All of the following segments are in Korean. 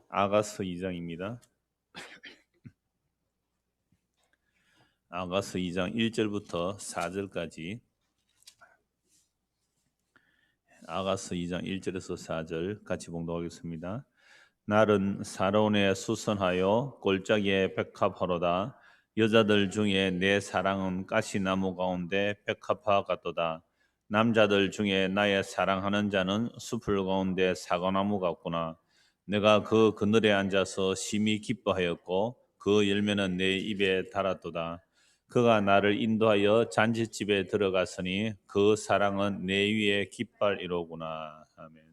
아가서 2장입니다. 아가서 2장 1절부터 4절까지. 아가서 2장 1절에서 4절 같이 봉독하겠습니다. 날은 사로온에 수선하여 골짜기에 백합하로다. 여자들 중에 내 사랑은 가시나무 가운데 백합화 같도다. 남자들 중에 나의 사랑하는 자는 숲을 가운데 사과나무 같구나. 내가 그 그늘에 앉아서 심히 기뻐하였고 그 열매는 내 입에 달았도다. 그가 나를 인도하여 잔치집에 들어갔으니 그 사랑은 내 위에 깃발이로구나. 아멘.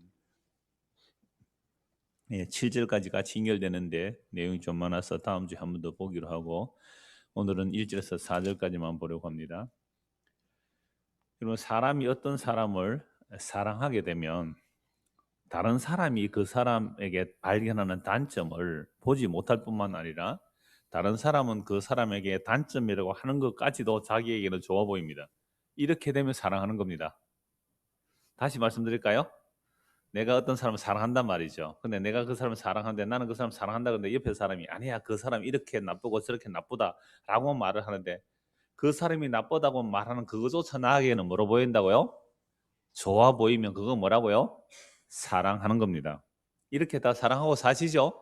예, 7절까지 같이 연결되는데 내용이 좀 많아서 다음 주에 한 번 더 보기로 하고 오늘은 1절에서 4절까지만 보려고 합니다. 여러분, 사람이 어떤 사람을 사랑하게 되면 다른 사람이 그 사람에게 발견하는 단점을 보지 못할 뿐만 아니라 다른 사람은 그 사람에게 단점이라고 하는 것까지도 자기에게는 좋아 보입니다. 이렇게 되면 사랑하는 겁니다. 다시 말씀드릴까요? 내가 어떤 사람을 사랑한단 말이죠. 근데 내가 그 사람을 사랑하는데 나는 그 사람을 사랑한다 근데 옆에 사람이 아니야 그 사람이 이렇게 나쁘고 저렇게 나쁘다라고 말을 하는데 그 사람이 나쁘다고 말하는 그거조차 나에게는 뭐로 보인다고요? 좋아 보이면 그거 뭐라고요? 사랑하는 겁니다. 이렇게 다 사랑하고 사시죠?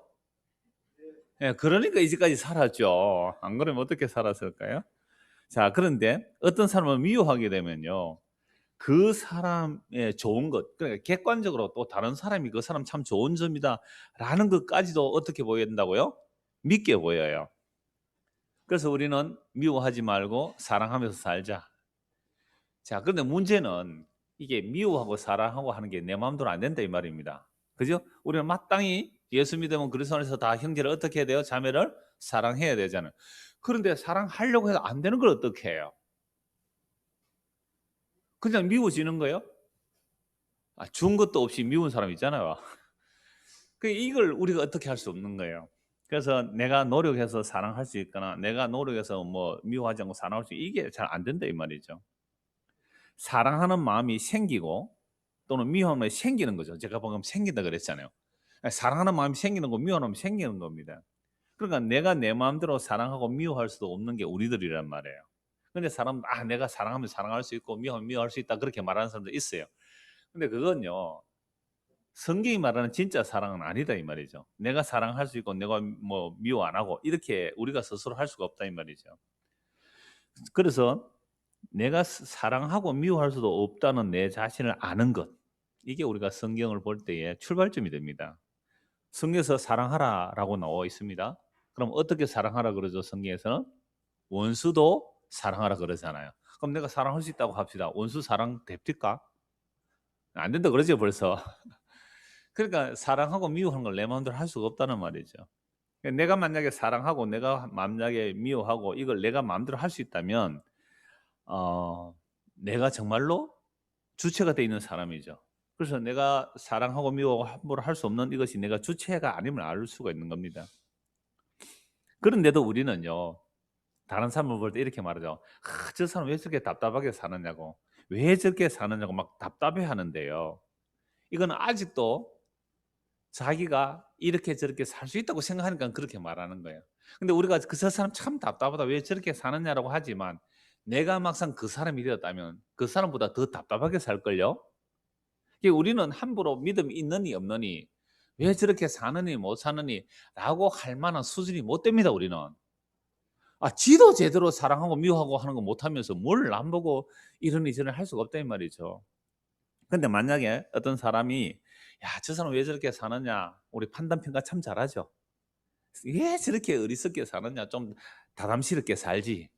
예, 그러니까 이제까지 살았죠. 안 그러면 어떻게 살았을까요? 자, 그런데 어떤 사람을 미워하게 되면요. 그 사람의 좋은 것, 그러니까 객관적으로 또 다른 사람이 그 사람 참 좋은 점이다라는 것까지도 어떻게 보인다고요? 믿게 보여요. 그래서 우리는 미워하지 말고 사랑하면서 살자. 자, 그런데 문제는 이게 미워하고 사랑하고 하는 게 내 마음대로 안 된다 이 말입니다. 그죠? 우리는 마땅히 예수 믿으면 그리스도 안에서 다 형제를 어떻게 해야 돼요? 자매를 사랑해야 되잖아요. 그런데 사랑하려고 해도 안 되는 걸 어떻게 해요? 그냥 미워지는 거예요? 준 것도 없이 미운 사람 있잖아요. 이걸 우리가 어떻게 할 수 없는 거예요. 그래서 내가 노력해서 사랑할 수 있거나 내가 노력해서 뭐 미워하지 않고 사랑할 수 이게 잘 안 된다 이 말이죠. 사랑하는 마음이 생기고 또는 미워하는 마음이 생기는 거죠. 제가 방금 생긴다 그랬잖아요. 사랑하는 마음이 생기는 거 미워하는 마음이 생기는 겁니다. 그러니까 내가 내 마음대로 사랑하고 미워할 수도 없는 게 우리들이란 말이에요. 근데 사람 내가 사랑하면 사랑할 수 있고 미워하면 미워할 수 있다 그렇게 말하는 사람도 있어요. 근데 그건요. 성경이 말하는 진짜 사랑은 아니다 이 말이죠. 내가 사랑할 수 있고 내가 뭐 미워 안 하고 이렇게 우리가 스스로 할 수가 없다 이 말이죠. 그래서 내가 사랑하고 미워할 수도 없다는 내 자신을 아는 것. 이게 우리가 성경을 볼 때의 출발점이 됩니다. 성경에서 사랑하라라고 나와 있습니다. 그럼 어떻게 사랑하라 그러죠? 성경에서는 원수도 사랑하라 그러잖아요. 그럼 내가 사랑할 수 있다고 합시다. 원수 사랑 됩니까? 안 된다 그러죠 벌써. 그러니까 사랑하고 미워하는 걸 내 마음대로 할 수가 없다는 말이죠. 내가 만약에 사랑하고 내가 만약에 미워하고 이걸 내가 마음대로 할 수 있다면 내가 정말로 주체가 돼 있는 사람이죠. 그래서 내가 사랑하고 미워하고 함부로 할 수 없는 이것이 내가 주체가 아님을 알 수가 있는 겁니다. 그런데도 우리는요. 다른 사람을 볼 때 이렇게 말하죠. 저 사람 왜 저렇게 답답하게 사느냐고. 왜 저렇게 사느냐고 막 답답해 하는데요. 이건 아직도 자기가 이렇게 저렇게 살 수 있다고 생각하니까 그렇게 말하는 거예요. 근데 우리가 저 사람 참 답답하다. 왜 저렇게 사느냐라고 하지만 내가 막상 그 사람이 되었다면 그 사람보다 더 답답하게 살걸요? 우리는 함부로 믿음이 있느니 없느니 왜 저렇게 사느니 못 사느니라고 할 만한 수준이 못 됩니다, 우리는. 지도 제대로 사랑하고 미워하고 하는 거 못하면서 뭘 남 보고 이러니 저러니 할 수가 없다 이 말이죠. 근데 만약에 어떤 사람이 "야 저 사람 왜 저렇게 사느냐." 우리 판단 평가 참 잘하죠. "왜 저렇게 어리석게 사느냐. 좀 다담스럽게 살지."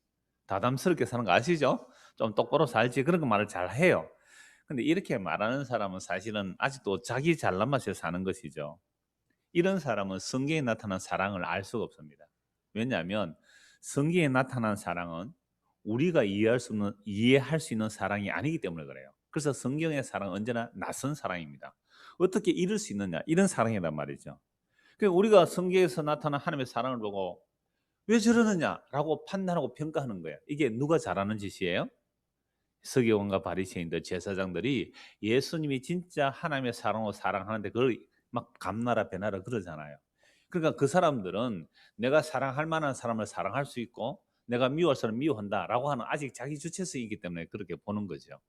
다담스럽게 사는 거 아시죠? "좀 똑바로 살지." 그런 거 말을 잘해요. 근데 이렇게 말하는 사람은 사실은 아직도 자기 잘난 맛에 사는 것이죠. 이런 사람은 성경에 나타난 사랑을 알 수가 없습니다. 왜냐하면 성경에 나타난 사랑은 우리가 이해할 수 있는 사랑이 아니기 때문에 그래요. 그래서 성경의 사랑은 언제나 낯선 사랑입니다. 어떻게 이럴 수 있느냐? 이런 사랑이란 말이죠. 우리가 성경에서 나타난 하나님의 사랑을 보고 왜 저러느냐라고 판단하고 평가하는 거예요. 이게 누가 잘하는 짓이에요? 서기관과 바리새인들, 제사장들이 예수님이 진짜 하나님의 사랑으로 사랑하는데 그걸 막 감나라 배나라 그러잖아요. 그러니까 그 사람들은 내가 사랑할 만한 사람을 사랑할 수 있고 내가 미워할 사람을 미워한다라고 하는 아직 자기 주체성이기 때문에 그렇게 보는 거죠.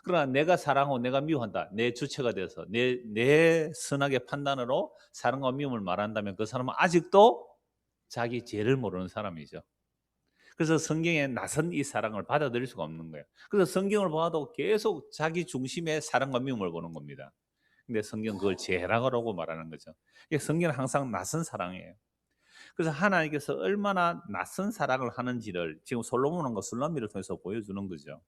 그러나 내가 사랑하고 내가 미워한다. 내 주체가 돼서 내 선악의 판단으로 사랑과 미움을 말한다면 그 사람은 아직도 자기 죄를 모르는 사람이죠. 그래서 성경에 나선 이 사랑을 받아들일 수가 없는 거예요. 그래서 성경을 봐도 계속 자기 중심의 사랑과 미움을 보는 겁니다. 근데 성경은 그걸 죄라고 말하는 거죠. 성경은 항상 낯선 사랑이에요. 그래서 하나님께서 얼마나 낯선 사랑을 하는지를 지금 솔로몬과 술람미를 통해서 보여주는 거죠.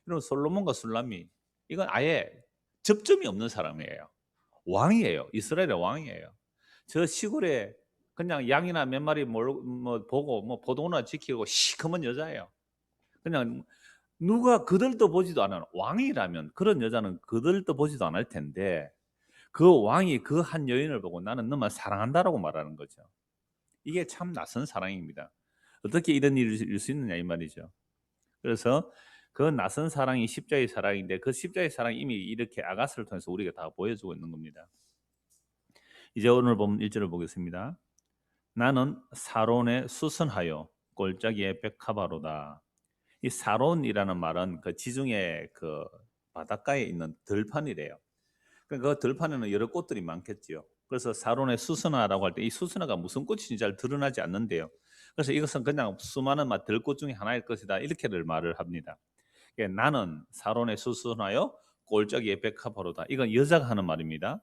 그럼 솔로몬과 술람미 이건 아예 접점이 없는 사람이에요. 왕이에요. 이스라엘의 왕이에요. 저 시골에 그냥 양이나 몇 마리 뭐 보고 뭐 포도나 지키고 시커먼 여자예요. 그냥 누가 그들도 보지도 않아요. 왕이라면 그런 여자는 그들도 보지도 않을 텐데 그 왕이 그 한 여인을 보고 나는 너만 사랑한다라고 말하는 거죠. 이게 참 낯선 사랑입니다. 어떻게 이런 일을 일수 있느냐 이 말이죠. 그래서 그 낯선 사랑이 십자의 사랑인데 그 십자의 사랑이 이미 이렇게 아가스를 통해서 우리에게 다 보여주고 있는 겁니다. 이제 오늘 본 1절을 보겠습니다. 나는 사론에 수선하여 골짜기에 백합화로다. 이 사론이라는 말은 그 지중해 그 바닷가에 있는 들판이래요. 그 들판에는 여러 꽃들이 많겠지요. 그래서 사론의 수선화라고 할 때 이 수선화가 무슨 꽃인지 잘 드러나지 않는데요. 그래서 이것은 그냥 수많은 들꽃 중에 하나일 것이다 이렇게들 말을 합니다. 나는 사론의 수선화여 골짜기의 백합화로다. 이건 여자가 하는 말입니다.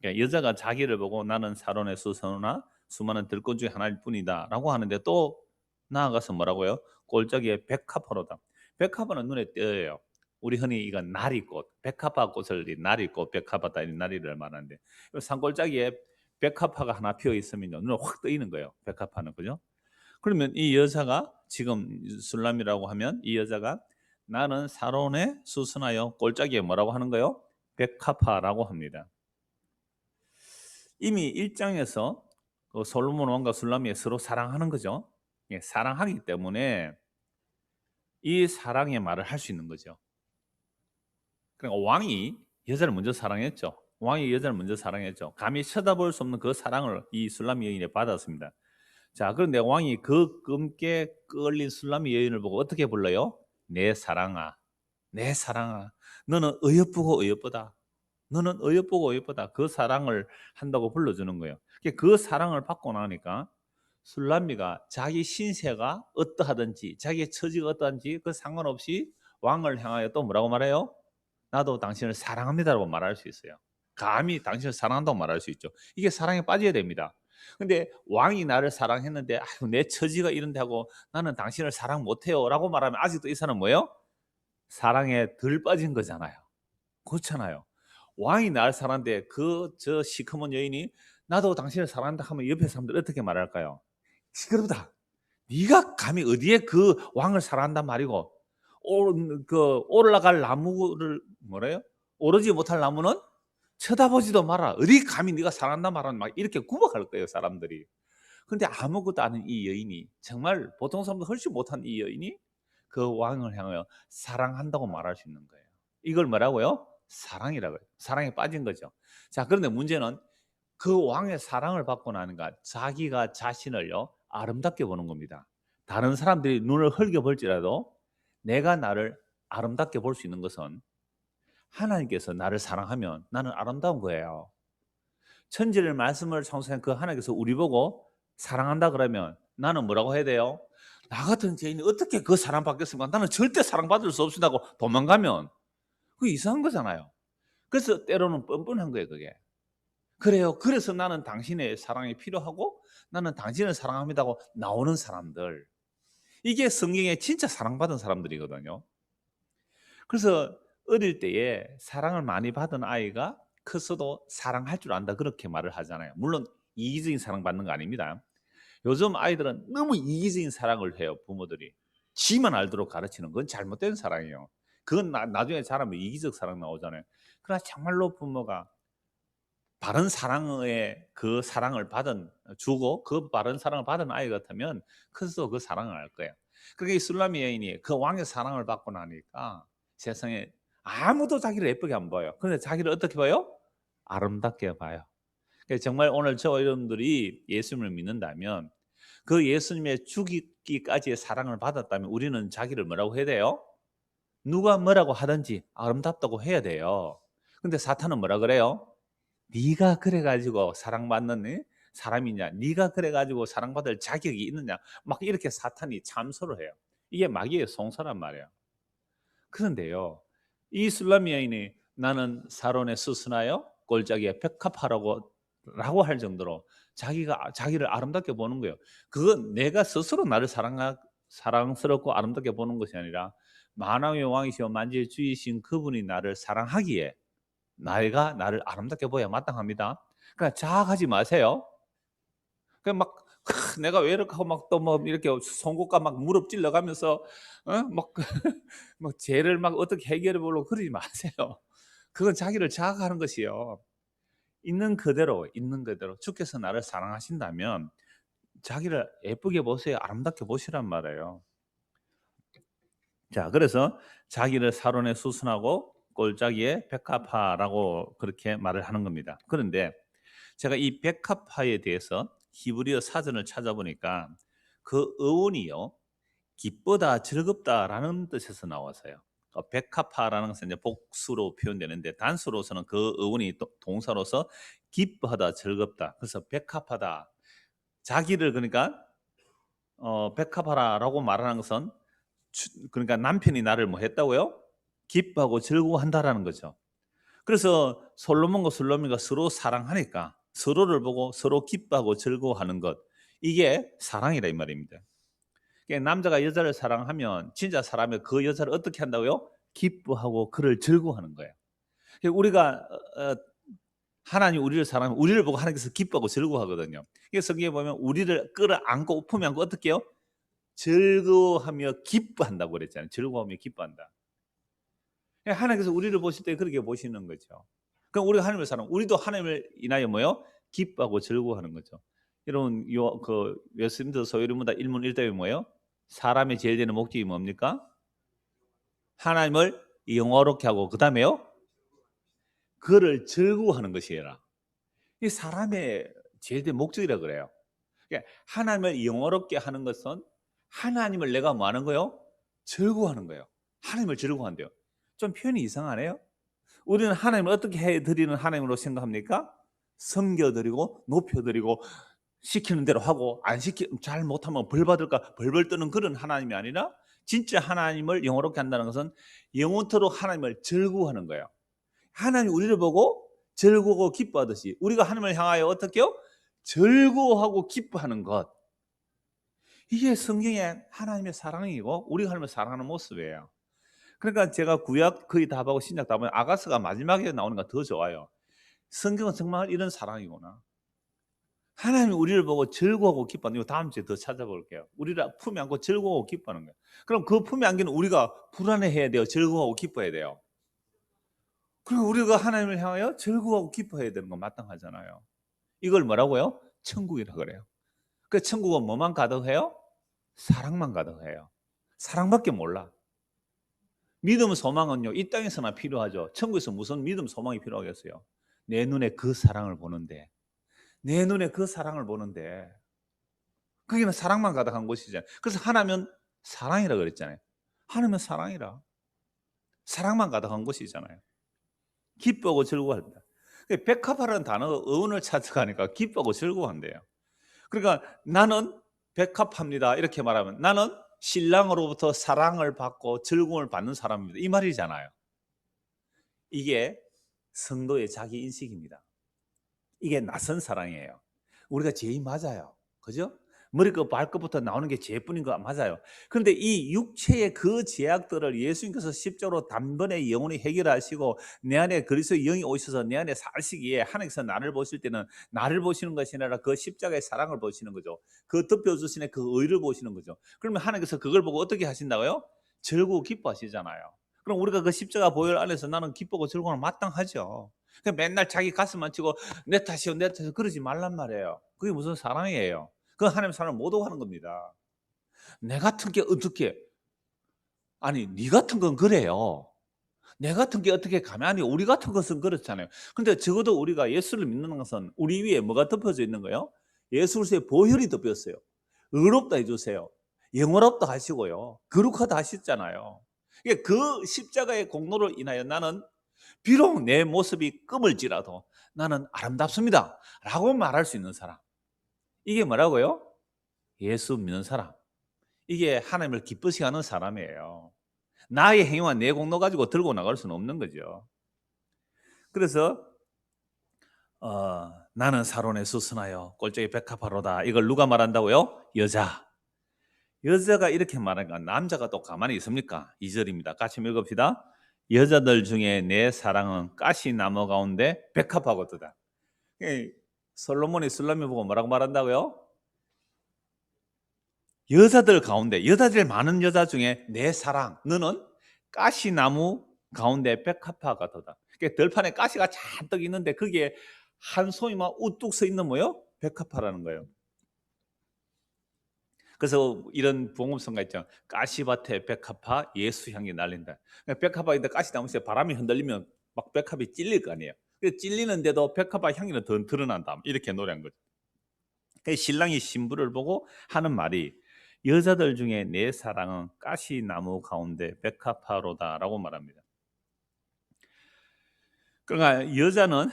여자가 자기를 보고 나는 사론의 수선화 수많은 들꽃 중에 하나일 뿐이다라고 하는데 또 나아가서 뭐라고요? 골짜기의 백합화로다. 백합화는 눈에 띄어요. 우리 흔히 이건 나리꽃, 백합화 꽃을 나리꽃, 백합화다 이 나리를 말하는데 산골짜기에 백합화가 하나 피어 있으면 눈에 확 뜨이는 거예요. 백합화는 그죠? 그러면 이 여자가 지금 술람이라고 하면 이 여자가 나는 사론에 수선하여 골짜기에 뭐라고 하는 거요? 백합화라고 합니다. 이미 1장에서 그 솔로몬 왕과 술람이 서로 사랑하는 거죠. 예, 사랑하기 때문에 이 사랑의 말을 할 수 있는 거죠. 그러니까 왕이 여자를 먼저 사랑했죠. 왕이 여자를 먼저 사랑했죠. 감히 쳐다볼 수 없는 그 사랑을 이 술람 여인이 받았습니다. 자, 그런데 왕이 그 검게 끌린 술람 여인을 보고 어떻게 불러요? 내 사랑아, 내 사랑아, 너는 어여쁘고 어여쁘다. 너는 어여쁘고 어여쁘다. 그 사랑을 한다고 불러주는 거예요. 그 사랑을 받고 나니까 술람미가 자기 신세가 어떠하든지 자기의 처지가 어떠한지 그 상관없이 왕을 향하여 또 뭐라고 말해요? 나도 당신을 사랑합니다라고 말할 수 있어요. 감히 당신을 사랑한다고 말할 수 있죠. 이게 사랑에 빠져야 됩니다. 근데 왕이 나를 사랑했는데 아유, 내 처지가 이런데 하고 나는 당신을 사랑 못해요라고 말하면 아직도 이 사람은 뭐예요? 사랑에 덜 빠진 거잖아요. 그렇잖아요. 왕이 나를 사랑하는데 그 저 시커먼 여인이 나도 당신을 사랑한다 하면 옆에 사람들 어떻게 말할까요? 시끄럽다. 네가 감히 어디에 그 왕을 사랑한단 말이고 그 올라갈 나무를 뭐래요? 오르지 못할 나무는 쳐다보지도 마라. 어디 감히 네가 사랑한단 말하는 막 이렇게 구박할 거예요 사람들이. 그런데 아무것도 아닌 이 여인이 정말 보통 사람도 훨씬 못한 이 여인이 그 왕을 향하여 사랑한다고 말할 수 있는 거예요. 이걸 뭐라고요? 사랑이라고요. 사랑에 빠진 거죠. 자, 그런데 문제는 그 왕의 사랑을 받고 나니까 자기가 자신을요 아름답게 보는 겁니다. 다른 사람들이 눈을 흘겨볼지라도 내가 나를 아름답게 볼 수 있는 것은 하나님께서 나를 사랑하면 나는 아름다운 거예요. 천지를 말씀을 창조한 그 하나님께서 우리 보고 사랑한다 그러면 나는 뭐라고 해야 돼요? 나 같은 죄인이 어떻게 그 사랑받겠습니까? 나는 절대 사랑받을 수 없다고 도망가면 그게 이상한 거잖아요. 그래서 때로는 뻔뻔한 거예요 그게. 그래요. 그래서 나는 당신의 사랑이 필요하고 나는 당신을 사랑합니다고 나오는 사람들. 이게 성경에 진짜 사랑받은 사람들이거든요. 그래서 어릴 때에 사랑을 많이 받은 아이가 커서도 사랑할 줄 안다 그렇게 말을 하잖아요. 물론 이기적인 사랑받는 거 아닙니다. 요즘 아이들은 너무 이기적인 사랑을 해요. 부모들이. 지만 알도록 가르치는 건 잘못된 사랑이에요. 그건 나중에 자라면 이기적 사랑 나오잖아요. 그러나 정말로 부모가 바른 사랑의 그 사랑을 주고 그 바른 사랑을 받은 아이 같으면 커서 그 사랑을 알 거예요. 그게 이 술라미 여인이 그 왕의 사랑을 받고 나니까 세상에 아무도 자기를 예쁘게 안 봐요. 그런데 자기를 어떻게 봐요? 아름답게 봐요. 정말 오늘 저와 여러분들이 예수님을 믿는다면 그 예수님의 죽기까지의 사랑을 받았다면 우리는 자기를 뭐라고 해야 돼요? 누가 뭐라고 하든지 아름답다고 해야 돼요. 근데 사탄은 뭐라 그래요? 네가 그래 가지고 사랑받는 사람이냐? 네가 그래 가지고 사랑받을 자격이 있느냐? 막 이렇게 사탄이 참소를 해요. 이게 마귀의 송사란 말이에요. 그런데요. 이 술람 여인이 나는 사론에 스스나여 골짜기에 백합화라고 라고 할 정도로 자기가 자기를 아름답게 보는 거예요. 그건 내가 스스로 나를 사랑스럽고 아름답게 보는 것이 아니라 만왕의 왕이시여 만주의 주이신 그분이 나를 사랑하기에 내가 나를 아름답게 보아야 마땅합니다. 그러니까 자학하지 마세요. 그냥 막 내가 왜 이렇게 하고 막 또 뭐 이렇게 송곳과 막 무릎 찔러가면서 막 뭐 죄를 막 어떻게 해결해 보려고 그러지 마세요. 그건 자기를 자학하는 것이요. 있는 그대로 주께서 나를 사랑하신다면 자기를 예쁘게 보세요. 아름답게 보시란 말이에요. 자, 그래서 자기를 사론에 수순하고 골짜기에 백합화라고 그렇게 말을 하는 겁니다. 그런데 제가 이 백합화에 대해서 히브리어 사전을 찾아보니까 그 어원이요. 기쁘다, 즐겁다라는 뜻에서 나와서요. 백합화라는 것은 이제 복수로 표현되는데 단수로서는 그 어원이 동사로서 기뻐하다, 즐겁다. 그래서 백합하다. 자기를 그러니까 백합하라라고 말하는 것은 그러니까 남편이 나를 뭐 했다고요? 기뻐하고 즐거워한다라는 거죠. 그래서 솔로몬과 술로미가 서로 사랑하니까 서로를 보고 서로 기뻐하고 즐거워하는 것 이게 사랑이라 이 말입니다. 그러니까 남자가 여자를 사랑하면 진짜 사람이 그 여자를 어떻게 한다고요? 기뻐하고 그를 즐거워하는 거예요. 그러니까 우리가 하나님 우리를 사랑하면 우리를 보고 하나님께서 기뻐하고 즐거워하거든요. 그래서 성경에 보면 우리를 끌어안고 품에 안고 어떻게 해요? 즐거워하며 기뻐한다고 그랬잖아요. 즐거워하며 기뻐한다. 그러니까 하나님께서 우리를 보실 때 그렇게 보시는 거죠. 그럼 우리가 하나님을 사랑, 우리도 하나님을 인하여 뭐요? 기뻐하고 즐거워하는 거죠. 여러분 그 예수님께서 여러분다 일문일답이 뭐예요? 사람의 제일 되는 목적이 뭡니까? 하나님을 영화롭게 하고 그 다음에요? 그를 즐거워하는 것이라. 이 사람의 제일 된 목적이라 그래요. 그러니까 하나님을 영화롭게 하는 것은 하나님을 내가 뭐 하는 거요? 즐거워하는 거예요. 하나님을 즐거워한대요. 좀 표현이 이상하네요. 우리는 하나님을 어떻게 해드리는 하나님으로 생각합니까? 섬겨드리고 높여드리고 시키는 대로 하고 잘 못하면 벌 받을까 벌벌 떠는 그런 하나님이 아니라 진짜 하나님을 영화롭게 한다는 것은 영원토록 하나님을 즐거워하는 거예요. 하나님이 우리를 보고 즐거워하고 기뻐하듯이 우리가 하나님을 향하여 어떻게요? 즐거워하고 기뻐하는 것. 이게 성경의 하나님의 사랑이고 우리가 하나님을 사랑하는 모습이에요. 그러니까 제가 구약 거의 다 보고 신약 다 보면 아가스가 마지막에 나오는 거 더 좋아요. 성경은 정말 이런 사랑이구나. 하나님이 우리를 보고 즐거워하고 기뻐하는 이거 다음 주에 더 찾아볼게요. 우리를 품에 안고 즐거워하고 기뻐하는 거예요. 그럼 그 품에 안기는 우리가 불안해해야 돼요. 즐거워하고 기뻐해야 돼요. 그리고 우리가 하나님을 향하여 즐거워하고 기뻐해야 되는 건 마땅하잖아요. 이걸 뭐라고요? 천국이라 그래요. 그 천국은 뭐만 가득해요? 사랑만 가득해요. 사랑밖에 몰라. 믿음, 소망은요 이 땅에서만 필요하죠. 천국에서 무슨 믿음, 소망이 필요하겠어요? 내 눈에 그 사랑을 보는데, 내 눈에 그 사랑을 보는데, 거기는 사랑만 가득한 곳이잖아요. 그래서 하나님은 사랑이라 그랬잖아요. 하나님은 사랑이라. 사랑만 가득한 곳이잖아요. 기뻐하고 즐거워한다. 백합화라는 단어가 어원을 찾아가니까 기뻐하고 즐거워한대요. 그러니까 나는 백합합니다. 이렇게 말하면 나는 신랑으로부터 사랑을 받고 즐거움을 받는 사람입니다. 이 말이잖아요. 이게 성도의 자기 인식입니다. 이게 낯선 사랑이에요. 우리가 죄인 맞아요. 그죠? 머리끝 발끝부터 나오는 게 죄뿐인 거 맞아요. 그런데 이 육체의 그 죄악들을 예수님께서 십자로 단번에 영원히 해결하시고 내 안에 그리스도의 영이 오셔서 내 안에 사시기에 하나님께서 나를 보실 때는 나를 보시는 것이 아니라 그 십자가의 사랑을 보시는 거죠. 그 덮여주신 그 의를 보시는 거죠. 그러면 하나님께서 그걸 보고 어떻게 하신다고요? 즐거워 기뻐하시잖아요. 그럼 우리가 그 십자가 보혈 안에서 나는 기쁘고 즐거운 마땅하죠. 맨날 자기 가슴만 치고 내 탓이요 내 탓이요 그러지 말란 말이에요. 그게 무슨 사랑이에요. 그건 하나님 사랑을 모독하는 겁니다. 내 같은 게 어떻게 아니 네 같은 건 그래요. 내 같은 게 어떻게 가만히 우리 같은 것은 그렇잖아요. 근데 적어도 우리가 예수를 믿는 것은 우리 위에 뭐가 덮여져 있는 거예요? 예수 그리스도의 보혈이 덮였어요. 의롭다 해 주세요. 영원롭다 하시고요. 거룩하다 하셨잖아요. 그러니까 그 십자가의 공로로 인하여 나는 비록 내 모습이 검을지라도 나는 아름답습니다. 라고 말할 수 있는 사람. 이게 뭐라고요? 예수 믿는 사람. 이게 하나님을 기쁘시게 하는 사람이에요. 나의 행위와 내 공로 가지고 들고 나갈 수는 없는 거죠. 그래서 나는 사론에 수선하여 꼴짝이 백합화로다. 이걸 누가 말한다고요? 여자. 여자가 이렇게 말하니까 남자가 또 가만히 있습니까? 2절입니다. 같이 읽읍시다. 여자들 중에 내 사랑은 가시나무 가운데 백합화거도다. 솔로몬이 술람을 보고 뭐라고 말한다고요? 여자들 가운데, 여자들 많은 여자 중에 내 사랑, 너는 가시나무 가운데 백합화 같다. 들판에 가시가 잔뜩 있는데 거기에 한 송이만 우뚝 서 있는 뭐요? 백합화라는 거예요. 그래서 이런 봉음성가 있죠. 가시밭에 백합화 예수 향기 날린다. 백합화인데 가시나무에 바람이 흔들리면 막 백합이 찔릴 거 아니에요. 찔리는데도 백합화 향기는 더 드러난다. 이렇게 노래한 거죠. 신랑이 신부를 보고 하는 말이 여자들 중에 내 사랑은 가시나무 가운데 백합화로다라고 말합니다. 그러니까 여자는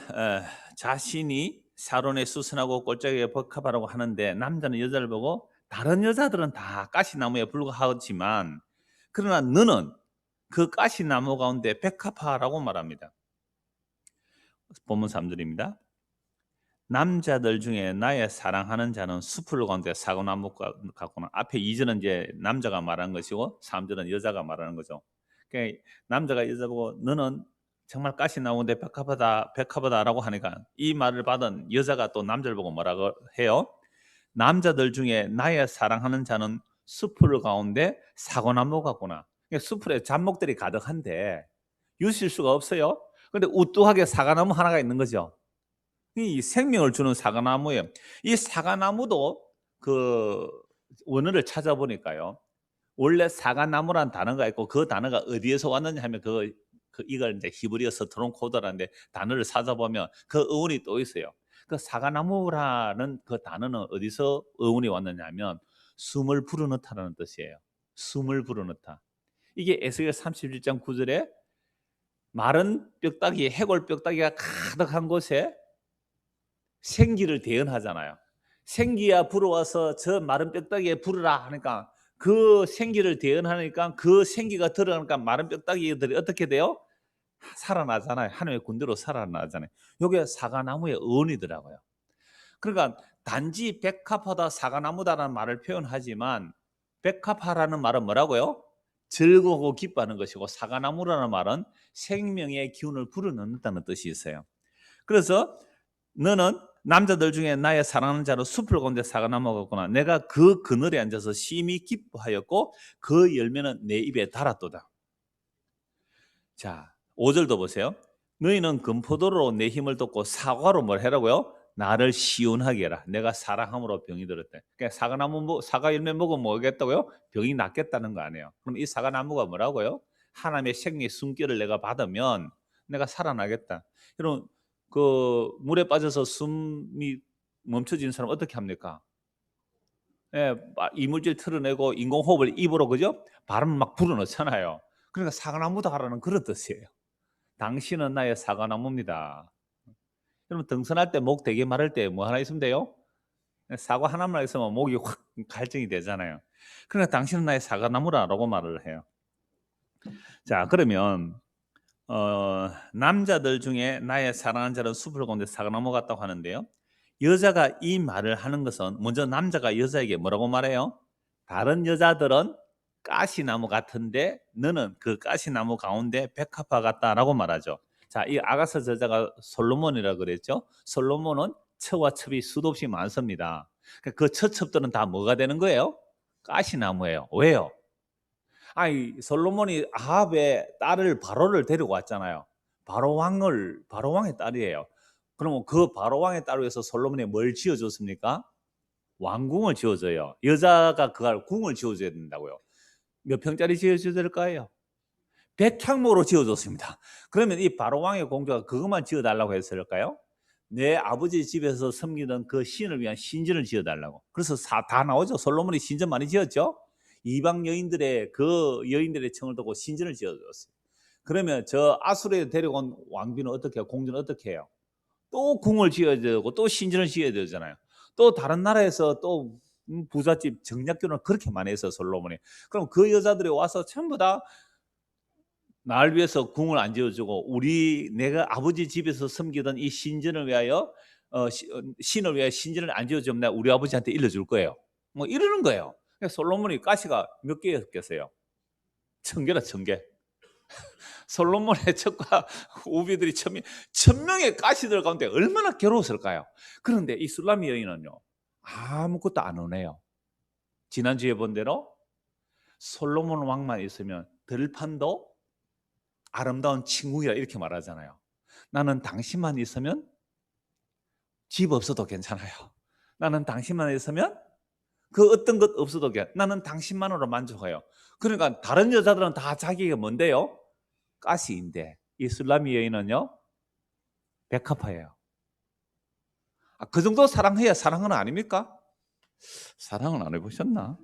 자신이 사론에 수선하고 골짜기에 백합화라고 하는데 남자는 여자를 보고 다른 여자들은 다 가시나무에 불과하지만 그러나 너는 그 가시나무 가운데 백합화라고 말합니다. 본문 3절입니다. 남자들 중에 나의 사랑하는 자는 숲을 가운데 사고나무 같구나. 앞에 2절은 이제 남자가 말하는 것이고 3절은 여자가 말하는 거죠. 그러니까 남자가 여자 보고 너는 정말 가시나무인데 백합하다라고 하니까 이 말을 받은 여자가 또 남자를 보고 뭐라고 해요? 남자들 중에 나의 사랑하는 자는 숲을 가운데 사고나무 같구나. 그러니까 숲에 잡목들이 가득한데 유실 수가 없어요. 근데 우뚝하게 사과나무 하나가 있는 거죠. 이 생명을 주는 사과나무예요. 이 사과나무도 그 원어를 찾아보니까요. 원래 사과나무란 단어가 있고 그 단어가 어디에서 왔느냐 하면 이걸 이제 히브리어 서투론 코드라는데 단어를 찾아보면 그 어원이 또 있어요. 그 사과나무라는 그 단어는 어디서 어원이 왔느냐 하면 숨을 불어넣다라는 뜻이에요. 숨을 불어넣다. 이게 에스겔 31장 9절에 마른 뼈다귀, 해골 뼈다귀가 가득한 곳에 생기를 대언하잖아요. 생기야 불어와서 저 마른 뼈다귀에 불으라 하니까 그 생기를 대언하니까 그 생기가 들어가니까 마른 뼈다귀들이 어떻게 돼요? 살아나잖아요. 하나님의 군대로 살아나잖아요. 이게 사과나무의 어원이더라고요. 그러니까 단지 백합하다 사과나무다라는 말을 표현하지만 백합화라는 말은 뭐라고요? 즐거워 기뻐하는 것이고 사과나무라는 말은 생명의 기운을 불어넣는다는 뜻이 있어요. 그래서 너는 남자들 중에 나의 사랑하는 자로 숲을 가운데 사과나무 같구나. 내가 그 그늘에 앉아서 심히 기뻐하였고 그 열매는 내 입에 달았도다. 자, 5절도 보세요. 너희는 금포도로 내 힘을 돋고 사과로 뭘 해라고요? 나를 시원하게 해라. 내가 사랑함으로 병이 들었대. 그러니까 사과 열매 먹으면 뭐겠다고요? 병이 낫겠다는 거 아니에요. 그럼 이 사과나무가 뭐라고요? 하나님의 생명의 숨결을 내가 받으면 내가 살아나겠다. 여러분 그 물에 빠져서 숨이 멈춰진 사람 어떻게 합니까? 예, 이물질 틀어내고 인공호흡을 입으로 그죠? 바람을 막 불어넣잖아요. 그러니까 사과나무다 하라는 그런 뜻이에요. 당신은 나의 사과나무입니다. 여러분 등산할 때 목 되게 마를 때 뭐 하나 있으면 돼요? 사과 하나만 있으면 목이 확 갈증이 되잖아요. 그러니까 당신은 나의 사과나무라고 말을 해요. 자, 그러면 남자들 중에 나의 사랑하는 자는 숲을 가운데 사과나무 같다고 하는데요. 여자가 이 말을 하는 것은 먼저 남자가 여자에게 뭐라고 말해요? 다른 여자들은 가시나무 같은데 너는 그 가시나무 가운데 백합화 같다라고 말하죠. 자, 이 아가서 저자가 솔로몬이라 그랬죠. 솔로몬은 처와 첩이 수도 없이 많습니다. 그 처첩들은 다 뭐가 되는 거예요? 가시나무예요. 왜요? 아니 솔로몬이 아합의 딸을 바로를 데리고 왔잖아요. 바로 왕의 딸이에요. 그러면 그 바로 왕의 딸을 위해서 솔로몬이 뭘 지어줬습니까? 왕궁을 지어줘요. 여자가 그걸 궁을 지어줘야 된다고요. 몇 평짜리 지어줘야 될까요? 백향목으로 지어줬습니다. 그러면 이 바로 왕의 공주가 그것만 지어달라고 했을까요? 내 아버지 집에서 섬기던 그 신을 위한 신전을 지어달라고. 그래서 다 나오죠. 솔로몬이 신전 많이 지었죠. 이방 여인들의 그 여인들의 청을 듣고 신전을 지어줬어요. 그러면 저 아수르에 데려온 왕비는 어떻게 해요? 공주는 어떻게 해요? 또 궁을 지어야 되고 또 신전을 지어야 되잖아요. 또 다른 나라에서 또 부잣집 정략결혼을 그렇게 많이 했어 솔로몬이. 그럼 그 여자들이 와서 전부 다 날 위해서 궁을 안 지어주고 우리 내가 아버지 집에서 섬기던 이 신전을 위하여 신을 위하여 신전을 안 지어주면 내가 우리 아버지한테 일러줄 거예요. 뭐 이러는 거예요. 그러니까 솔로몬이 가시가 몇 개였겠어요? 1000개나 1000개. 솔로몬의 첩과 우비들이 1000명의 가시들 가운데 얼마나 괴로웠을까요? 그런데 이 술라미 여인은요 아무것도 안 오네요. 지난주에 본 대로 솔로몬 왕만 있으면 들판도 아름다운 친구이라 이렇게 말하잖아요. 나는 당신만 있으면 집 없어도 괜찮아요. 나는 당신만 있으면 그 어떤 것 없어도 나는 당신만으로 만족해요. 그러니까 다른 여자들은 다 자기가 뭔데요? 가시인데 이 술라미 여인은요 백합화예요. 그 정도 사랑해야 사랑은 아닙니까? 사랑은 안 해보셨나?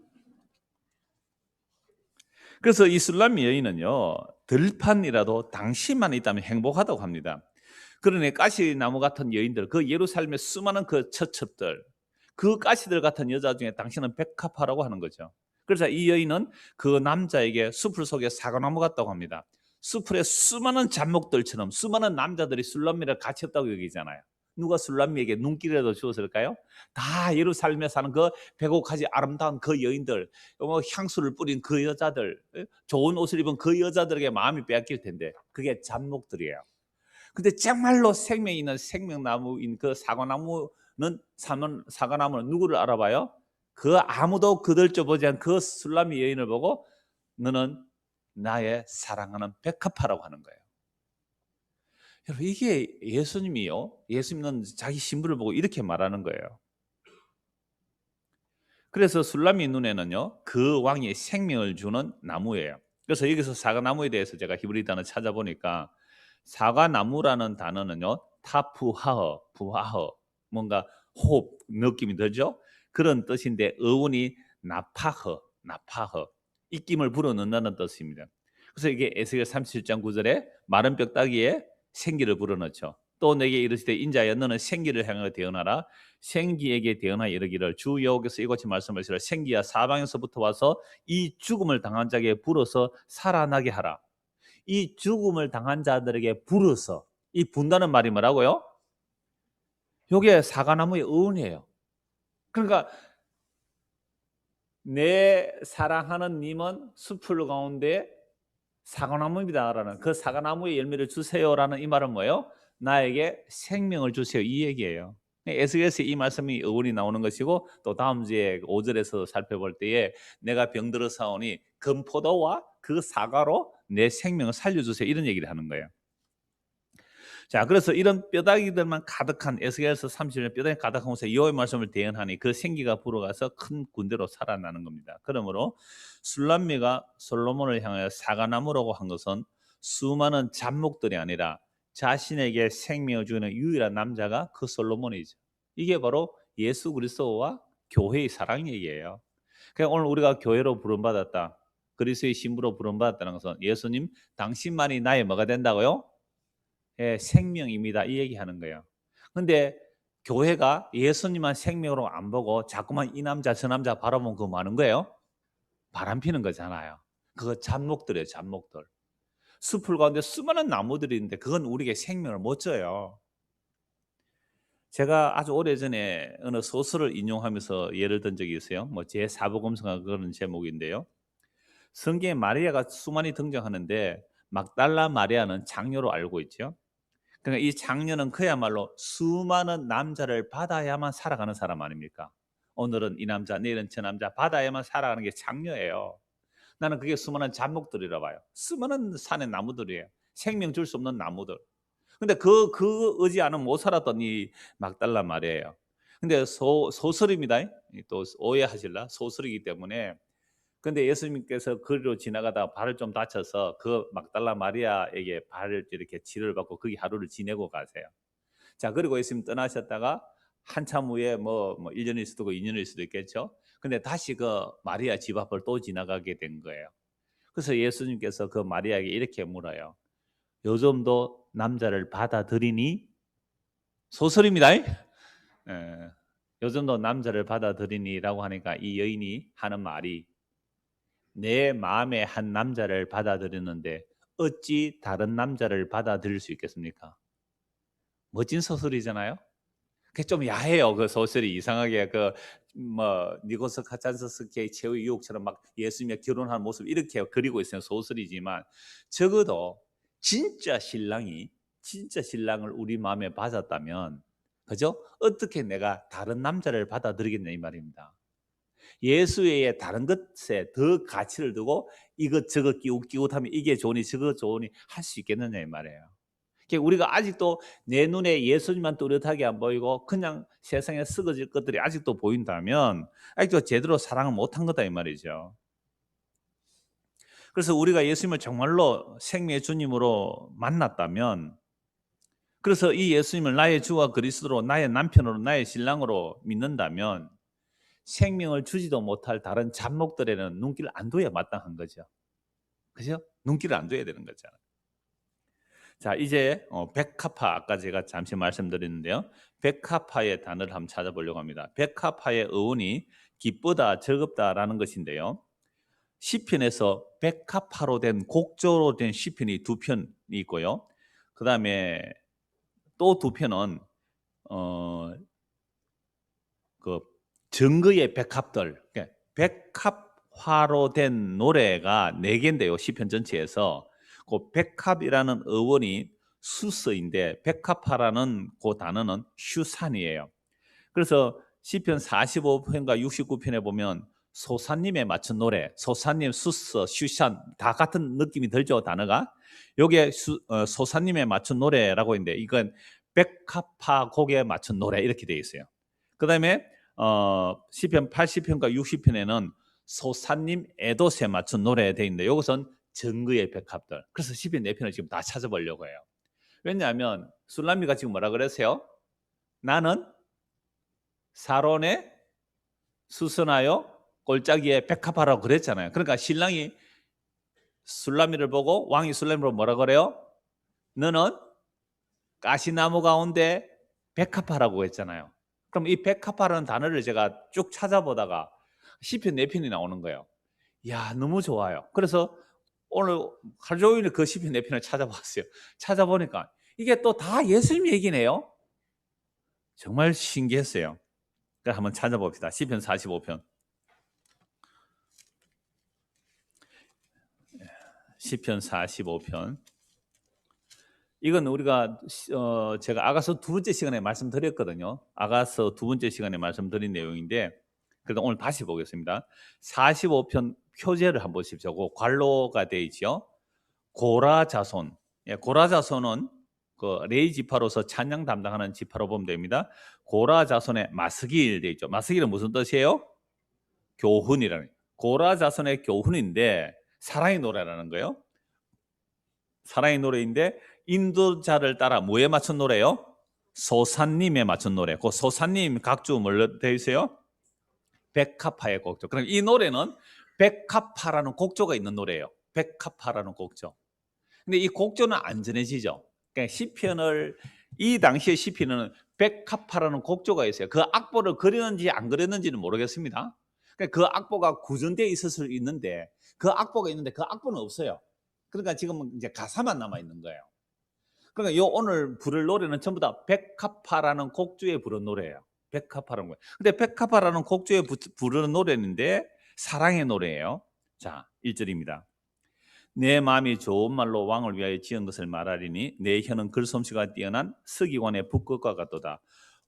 그래서 이 술라미 여인은요 들판이라도 당신만 있다면 행복하다고 합니다. 그러니 가시나무 같은 여인들, 그 예루살렘의 수많은 그 처첩들, 그 가시들 같은 여자 중에 당신은 백합화라고 하는 거죠. 그래서 이 여인은 그 남자에게 숲을 속에 사과나무 같다고 합니다. 숲에 수많은 잡목들처럼 수많은 남자들이 술람미를 갇혔다고 여기잖아요. 누가 술람미에게 눈길이라도 주었을까요? 다 예루살렘에 사는 그 백옥하지 아름다운 그 여인들, 향수를 뿌린 그 여자들, 좋은 옷을 입은 그 여자들에게 마음이 빼앗길 텐데 그게 잡목들이에요. 근데 정말로 생명이 있는 생명나무인 그 사과나무는 누구를 알아봐요? 그 아무도 그들쳐보지 않은 그 술라미 여인을 보고 너는 나의 사랑하는 백합화라고 하는 거예요. 여러분 이게 예수님이요. 예수님은 자기 신부를 보고 이렇게 말하는 거예요. 그래서 술라미 눈에는요 그 왕이 생명을 주는 나무예요. 그래서 여기서 사과나무에 대해서 제가 히브리 단어 찾아보니까 사과나무라는 단어는요 타푸하허, 부하허, 뭔가 호흡 느낌이 들죠. 그런 뜻인데 어원이 나파허 입김을 불어넣는다는 뜻입니다. 그래서 이게 에스겔 37장 9절에 마른 뼈다귀에 생기를 불어넣죠. 또 내게 이르시되 인자여 너는 생기를 향하여 대언하라. 생기에게 대언하여 이르기를 주 여호와께서 이같이 말씀하시라. 생기야 사방에서부터 와서 이 죽음을 당한 자에게 불어서 살아나게 하라. 이 죽음을 당한 자들에게 불어서, 이 분다는 말이 뭐라고요? 이게 사과나무의 어원이에요. 그러니까 내 사랑하는 님은 숲풀 가운데 사과나무입니다라는, 그 사과나무의 열매를 주세요라는 이 말은 뭐예요? 나에게 생명을 주세요 이 얘기예요. 에스겔에서 이 말씀이 어원이 나오는 것이고, 또 다음 주에 5절에서 살펴볼 때에 내가 병들어 사오니 금포도와 그 사과로 내 생명을 살려주세요 이런 얘기를 하는 거예요. 자, 그래서 이런 뼈다귀들만 가득한 에스겔서 30년 뼈다귀 가득한 곳에 여호와의 말씀을 대언하니 그 생기가 불어가서 큰 군대로 살아나는 겁니다. 그러므로 술람미가 솔로몬을 향하여 사과나무라고 한 것은 수많은 잡목들이 아니라 자신에게 생명을 주는 유일한 남자가 그 솔로몬이죠. 이게 바로 예수 그리스도와 교회의 사랑 얘기예요. 그러니까 오늘 우리가 교회로 부름받았다, 그리스도의 신부로 부름받았다는 것은 예수님 당신만이 나의 뭐가 된다고요? 예, 생명입니다 이 얘기하는 거예요. 근데 교회가 예수님만 생명으로 안 보고 자꾸만 이 남자 저 남자 바라보면 그거 뭐 하는 거예요? 바람 피는 거잖아요. 그거 잡목들이에요 잡목들. 숲을 가운데 수많은 나무들이 있는데 그건 우리에게 생명을 못 줘요. 제가 아주 오래전에 어느 소설을 인용하면서 예를 든 적이 있어요. 뭐 제4복음서가 그런 제목인데요. 성경에 마리아가 수많이 등장하는데 막달라 마리아는 장녀로 알고 있죠. 그러니까 이 장녀는 그야말로 수많은 남자를 받아야만 살아가는 사람 아닙니까? 오늘은 이 남자, 내일은 저 남자 받아야만 살아가는 게 장녀예요. 나는 그게 수많은 잡목들이라 봐요. 수많은 산의 나무들이에요. 생명 줄 수 없는 나무들. 근데 그 의지 않으면 못 살았던 이 막달라 말이에요. 근데 소설입니다. 또 오해하실라? 소설이기 때문에 근데 예수님께서 거리로 지나가다가 발을 좀 다쳐서 그 막달라 마리아에게 발을 이렇게 치료를 받고 거기 하루를 지내고 가세요. 자, 그리고 예수님 떠나셨다가 한참 후에 뭐 1년일 수도 있고 2년일 수도 있겠죠. 근데 다시 그 마리아 집 앞을 또 지나가게 된 거예요. 그래서 예수님께서 그 마리아에게 이렇게 물어요. 요즘도 남자를 받아들이니? 소설입니다. 예. 요즘도 남자를 받아들이니라고 하니까 이 여인이 하는 말이 내 마음에 한 남자를 받아들였는데 어찌 다른 남자를 받아들일 수 있겠습니까? 멋진 소설이잖아요. 그게 좀 야해요. 그 소설이 이상하게 그 뭐 니고스 카찬스키의 최후의 유혹처럼 막 예수님과 결혼하는 모습 이렇게 그리고 있어요. 소설이지만 적어도 진짜 신랑을 우리 마음에 받았다면 그죠? 어떻게 내가 다른 남자를 받아들이겠냐 이 말입니다. 예수 외에 다른 것에 더 가치를 두고 이것저것 끼웃끼웃하면 이게 좋으니 저거 좋으니 할 수 있겠느냐 이 말이에요. 그러니까 우리가 아직도 내 눈에 예수님만 뚜렷하게 안 보이고 그냥 세상에 썩어질 것들이 아직도 보인다면 아직도 제대로 사랑을 못한 거다 이 말이죠. 그래서 우리가 예수님을 정말로 생명의 주님으로 만났다면 그래서 이 예수님을 나의 주와 그리스도로 나의 남편으로 나의 신랑으로 믿는다면 생명을 주지도 못할 다른 잡목들에는 눈길을 안 둬야 마땅한 거죠. 그죠? 눈길을 안 둬야 되는 거죠. 자, 이제 백합화 아까 제가 잠시 말씀드렸는데요. 백합화의 단어를 한번 찾아보려고 합니다. 백합화의 어원이 기쁘다, 즐겁다라는 것인데요. 시편에서 백합화로 된 곡조로 된 시편이 두 편이 있고요. 그 다음에 또 두 편은 그 증거의 백합들, 그러니까 백합화로 된 노래가 4개인데요. 시편 전체에서 그 백합이라는 어원이 수서인데 백합화라는 그 단어는 슈산이에요. 그래서 시편 45편과 69편에 보면 소사님에 맞춘 노래, 소사님, 수서, 슈산 다 같은 느낌이 들죠, 단어가. 요게 소사님에 맞춘 노래라고 있는데 이건 백합화 곡에 맞춘 노래 이렇게 되어 있어요. 그다음에 시편 80편과 60편에는 소사님 에도스에 맞춘 노래에 되어 있는데 이것은 정거의 백합들. 그래서 시편 4편을 지금 다 찾아보려고 해요. 왜냐하면 술람미가 지금 뭐라 그랬어요? 나는 사론에 수선하여 골짜기에 백합하라고 그랬잖아요. 그러니까 신랑이 술라미를 보고 왕이 술라미를 뭐라 그래요? 너는 가시나무 가운데 백합하라고 했잖아요. 그럼 이 백합화라는 단어를 제가 쭉 찾아보다가 시편 4편이 나오는 거예요. 이야, 너무 좋아요. 그래서 오늘 하루 종일 그 시편 4편을 찾아봤어요. 찾아보니까 이게 또 다 예수님 얘기네요. 정말 신기했어요. 그럼 한번 찾아봅시다. 시편 45편. 시편 45편. 이건 우리가 제가 아가서 두 번째 시간에 말씀드렸거든요. 아가서 두 번째 시간에 말씀드린 내용인데 그래도 오늘 다시 보겠습니다. 45편 표제를 한번 보십시오. 그 괄호가 되어 있죠. 고라 자손. 예, 고라 자손은 그 레이 지파로서 찬양 담당하는 지파로 보면 됩니다. 고라 자손의 마스길 되어 있죠. 마스길은 무슨 뜻이에요? 교훈이라는. 고라 자손의 교훈인데 사랑의 노래라는 거예요. 사랑의 노래인데 인도자를 따라 뭐에 맞춘 노래요? 소사님에 맞춘 노래. 그 소사님 각주 뭘로 되어 있어요? 백합화의 곡조. 그럼 이 노래는 백합화라는 곡조가 있는 노래예요. 백합화라는 곡조. 근데 이 곡조는 안 전해지죠. 그러니까 시편을 이 당시의 시편은 백합화라는 곡조가 있어요. 그 악보를 그렸는지 안 그렸는지는 모르겠습니다. 그러니까 그 악보가 구전되어 있을 수 있는데 그 악보가 있는데 그 악보는 없어요. 그러니까 지금 이제 가사만 남아 있는 거예요. 그러니까 요 오늘 부를 노래는 전부 다 백합화라는 곡조에 부른 노래예요. 백합화라는 거예요. 근데 백합화라는 곡조에 부르는 노래인데 사랑의 노래예요. 자, 1절입니다. 내 마음이 좋은 말로 왕을 위하여 지은 것을 말하리니 내 혀는 글솜씨가 뛰어난 서기관의 붓것과 같도다.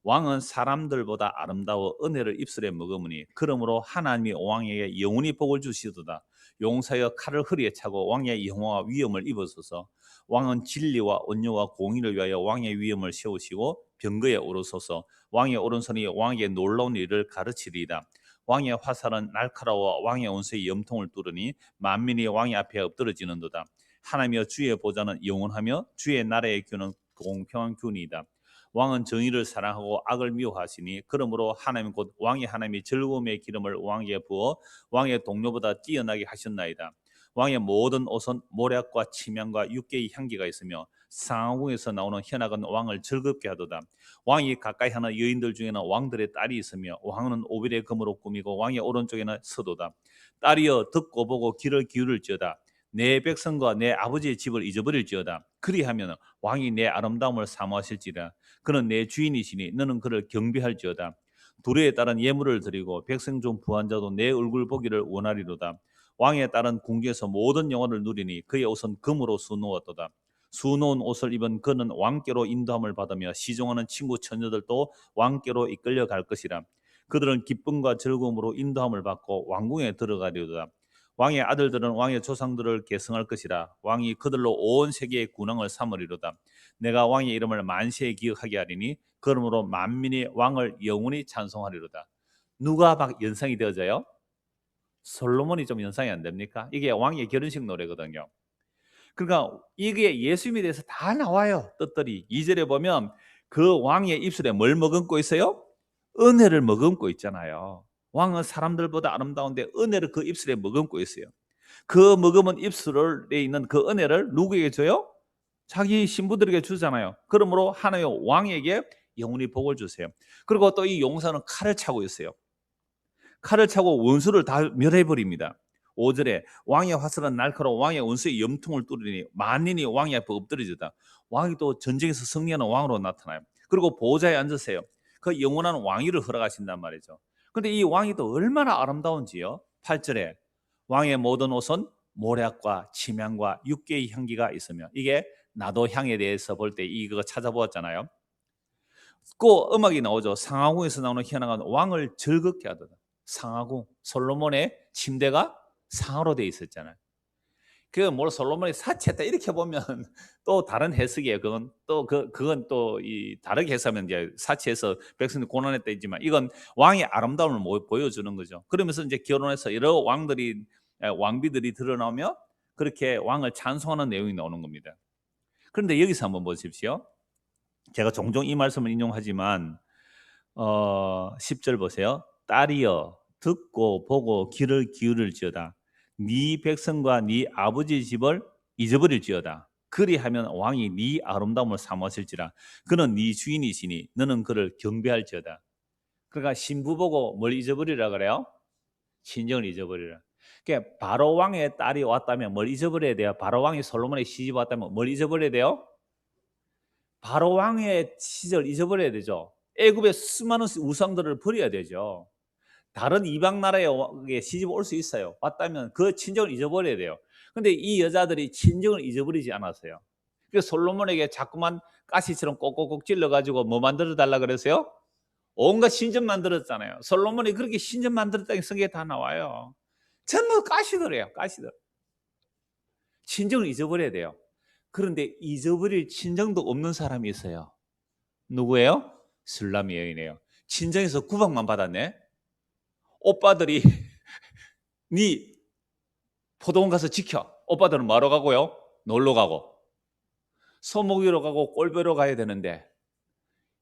왕은 사람들보다 아름다워 은혜를 입술에 머금으니 그러므로 하나님이 왕에게 영원히 복을 주시도다. 용사여 칼을 허리에 차고 왕의 영화와 위엄을 입으소서. 왕은 진리와 온유와 공의를 위하여 왕의 위엄을 세우시고 병거에 오르소서. 왕의 오른손이 왕에게 놀라운 일을 가르치리이다. 왕의 화살은 날카로워 왕의 원수의 염통을 뚫으니 만민이 왕의 앞에 엎드러지는도다. 하나님이여 주의 보좌는 영원하며 주의 나라의 균은 공평한 균이다. 왕은 정의를 사랑하고 악을 미워하시니 그러므로 하나님 곧 왕이 하나님이 즐거움의 기름을 왕에게 부어 왕의 동료보다 뛰어나게 하셨나이다. 왕의 모든 옷은 모략과 침향과 육개의 향기가 있으며 상하궁에서 나오는 현악은 왕을 즐겁게 하도다. 왕이 가까이 하는 여인들 중에는 왕들의 딸이 있으며 왕은 오빌의 금으로 꾸미고 왕의 오른쪽에는 서도다. 딸이여 듣고 보고 귀를 기울일지어다. 내 백성과 내 아버지의 집을 잊어버릴지어다. 그리하면 왕이 내 아름다움을 사모하실지라. 그는 내 주인이시니 너는 그를 경배할지어다. 두레에 따른 예물을 드리고 백성 중 부한 자도 내 얼굴 보기를 원하리로다. 왕에 따른 궁중에서 모든 영화를 누리니 그의 옷은 금으로 수놓았도다. 수놓은 옷을 입은 그는 왕께로 인도함을 받으며 시종하는 친구 처녀들도 왕께로 이끌려 갈 것이라. 그들은 기쁨과 즐거움으로 인도함을 받고 왕궁에 들어가리로다. 왕의 아들들은 왕의 조상들을 계승할 것이라. 왕이 그들로 온 세계의 군왕을 삼으리로다. 내가 왕의 이름을 만세에 기억하게 하리니 그러므로 만민이 왕을 영원히 찬송하리로다. 누가 막 연상이 되어져요? 솔로몬이 좀 연상이 안 됩니까? 이게 왕의 결혼식 노래거든요. 그러니까 이게 예수님에 대해서 다 나와요. 뜻들이 2절에 보면 그 왕의 입술에 뭘 머금고 있어요? 은혜를 머금고 있잖아요. 왕은 사람들보다 아름다운데 은혜를 그 입술에 머금고 있어요. 그 머금은 입술에 있는 그 은혜를 누구에게 줘요? 자기 신부들에게 주잖아요. 그러므로 하나님의 왕에게 영원히 복을 주세요. 그리고 또 이 용사는 칼을 차고 있어요. 칼을 차고 원수를 다 멸해버립니다. 5절에 왕의 화살은 날카로워 왕의 원수의 염통을 뚫으니 만인이 왕의 앞에 엎드려지다. 왕이 또 전쟁에서 승리하는 왕으로 나타나요. 그리고 보좌에 앉으세요. 그 영원한 왕위를 허락하신단 말이죠. 그런데 이 왕이 또 얼마나 아름다운지요. 8절에 왕의 모든 옷은 모략과 침향과 육개의 향기가 있으며, 이게 나도 향에 대해서 볼 때 이거 찾아보았잖아요. 그 음악이 나오죠. 상하궁에서 나오는 현악은 왕을 즐겁게 하더라. 상하궁, 솔로몬의 침대가 상으로 돼 있었잖아요. 뭘 솔로몬이 사치했다 이렇게 보면 또 다른 해석이에요. 그건 또 이 다르게 해석하면 이제 사치해서 백성들 고난했다 했지만, 이건 왕의 아름다움을 보여주는 거죠. 그러면서 이제 결혼해서 여러 왕비들이 드러나며 그렇게 왕을 찬송하는 내용이 나오는 겁니다. 그런데 여기서 한번 보십시오. 제가 종종 이 말씀을 인용하지만 10절 보세요. 딸이여 듣고 보고 귀를 기울일지어다. 네 백성과 네 아버지 집을 잊어버릴지어다. 그리하면 왕이 네 아름다움을 사모하실지라. 그는 네 주인이시니 너는 그를 경배할지어다. 그러니까 신부 보고 뭘 잊어버리라 그래요? 친정을 잊어버리라. 그러니까 바로 왕의 딸이 왔다면 뭘 잊어버려야 돼요? 바로 왕이 솔로몬의 시집 왔다면 뭘 잊어버려야 돼요? 바로 왕의 시절 잊어버려야 되죠. 애굽의 수많은 우상들을 버려야 되죠. 다른 이방 나라에 시집 올 수 있어요. 왔다면 그 친정을 잊어버려야 돼요. 근데 이 여자들이 친정을 잊어버리지 않았어요. 그래서 솔로몬에게 자꾸만 가시처럼 꼭꼭꼭 찔러가지고 뭐 만들어 달라 그랬어요? 온갖 신전 만들었잖아요. 솔로몬이 그렇게 신전 만들었다는 성경에 다 나와요. 전부 가시더래요. 가시들. 친정을 잊어버려야 돼요. 그런데 잊어버릴 친정도 없는 사람이 있어요. 누구예요? 술람 여인이에요. 친정에서 구박만 받았네. 오빠들이 네 포도원 가서 지켜. 오빠들은 뭐하러 가고요? 놀러 가고 소목이로 가고 꼴배로 가야 되는데,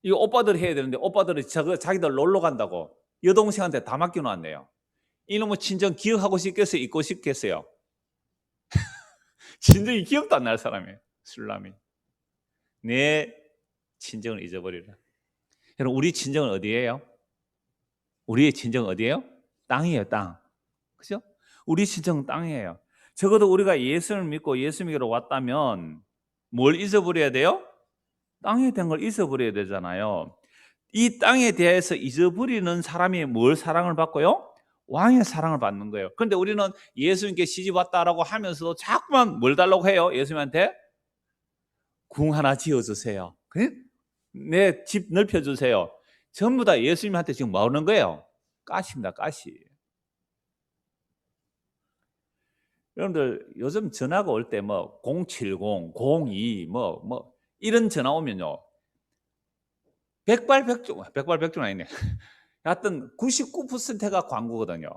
이거 오빠들이 해야 되는데 오빠들은 자기들 놀러 간다고 여동생한테 다 맡겨놨네요. 이놈의 친정 기억하고 싶겠어요? 잊고 싶겠어요? 친정이 기억도 안 날 사람이에요. 술람이. 내 친정을 잊어버리라. 여러분, 우리 친정은 어디예요? 우리의 친정은 어디예요? 땅이에요. 땅. 그죠? 우리 친정은 땅이에요. 적어도 우리가 예수를 믿고 예수님께로 왔다면 뭘 잊어버려야 돼요? 땅에 대한 걸 잊어버려야 되잖아요. 이 땅에 대해서 잊어버리는 사람이 뭘 사랑을 받고요? 왕의 사랑을 받는 거예요. 그런데 우리는 예수님께 시집 왔다라고 하면서도 자꾸만 뭘 달라고 해요? 예수님한테? 궁 하나 지어주세요. 내 집 넓혀주세요. 전부 다 예수님한테 지금 뭐 하는 거예요? 가시입니다. 가시. 여러분들 요즘 전화가 올 때 뭐 070, 02 이런 전화 오면요, 백발백중 아니네. 하여튼 99%가 광고거든요.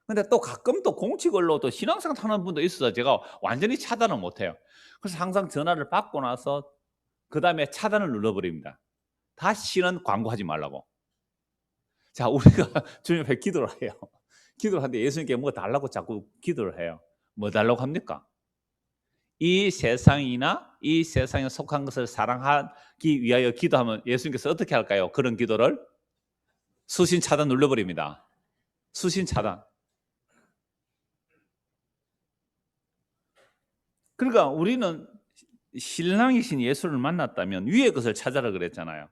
근데 또 가끔 또 공식을로 또 신앙생활 하는 분도 있어서 제가 완전히 차단을 못 해요. 그래서 항상 전화를 받고 나서 그다음에 차단을 눌러 버립니다. 다시는 광고하지 말라고. 자, 우리가 주님 앞에 기도를 해요. 기도를 하는데 예수님께 뭐 달라고 자꾸 기도를 해요. 뭐 달라고 합니까? 이 세상이나 이 세상에 속한 것을 사랑하기 위하여 기도하면 예수님께서 어떻게 할까요? 그런 기도를 수신 차단 눌러버립니다. 수신 차단. 그러니까 우리는 신랑이신 예수를 만났다면 위의 것을 찾아라 그랬잖아요.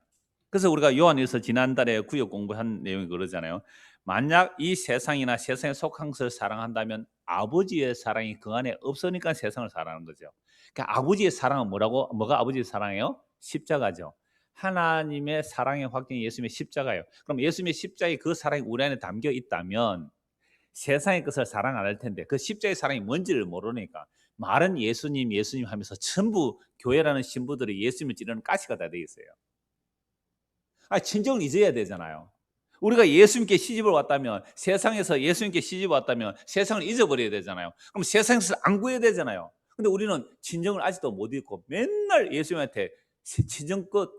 그래서 우리가 요한일서 지난달에 구역 공부한 내용이 그러잖아요. 만약 이 세상이나 세상에 속한 것을 사랑한다면 아버지의 사랑이 그 안에 없으니까 세상을 사랑하는 거죠. 그러니까 아버지의 사랑은 뭐가 아버지의 사랑이에요? 십자가죠. 하나님의 사랑의 확증이 예수님의 십자가예요. 그럼 예수님의 십자가의 그 사랑이 우리 안에 담겨 있다면 세상의 것을 사랑 안 할 텐데 그 십자가의 사랑이 뭔지를 모르니까 말은 예수님 예수님 하면서 전부 교회라는 신부들이 예수님을 찌르는 가시가 다 되어 있어요. 친정을 잊어야 되잖아요. 우리가 예수님께 시집을 왔다면 세상에서 예수님께 시집을 왔다면 세상을 잊어버려야 되잖아요. 그럼 세상에서 안 구해야 되잖아요. 근데 우리는 친정을 아직도 못 잊고 맨날 예수님한테 친정 끝.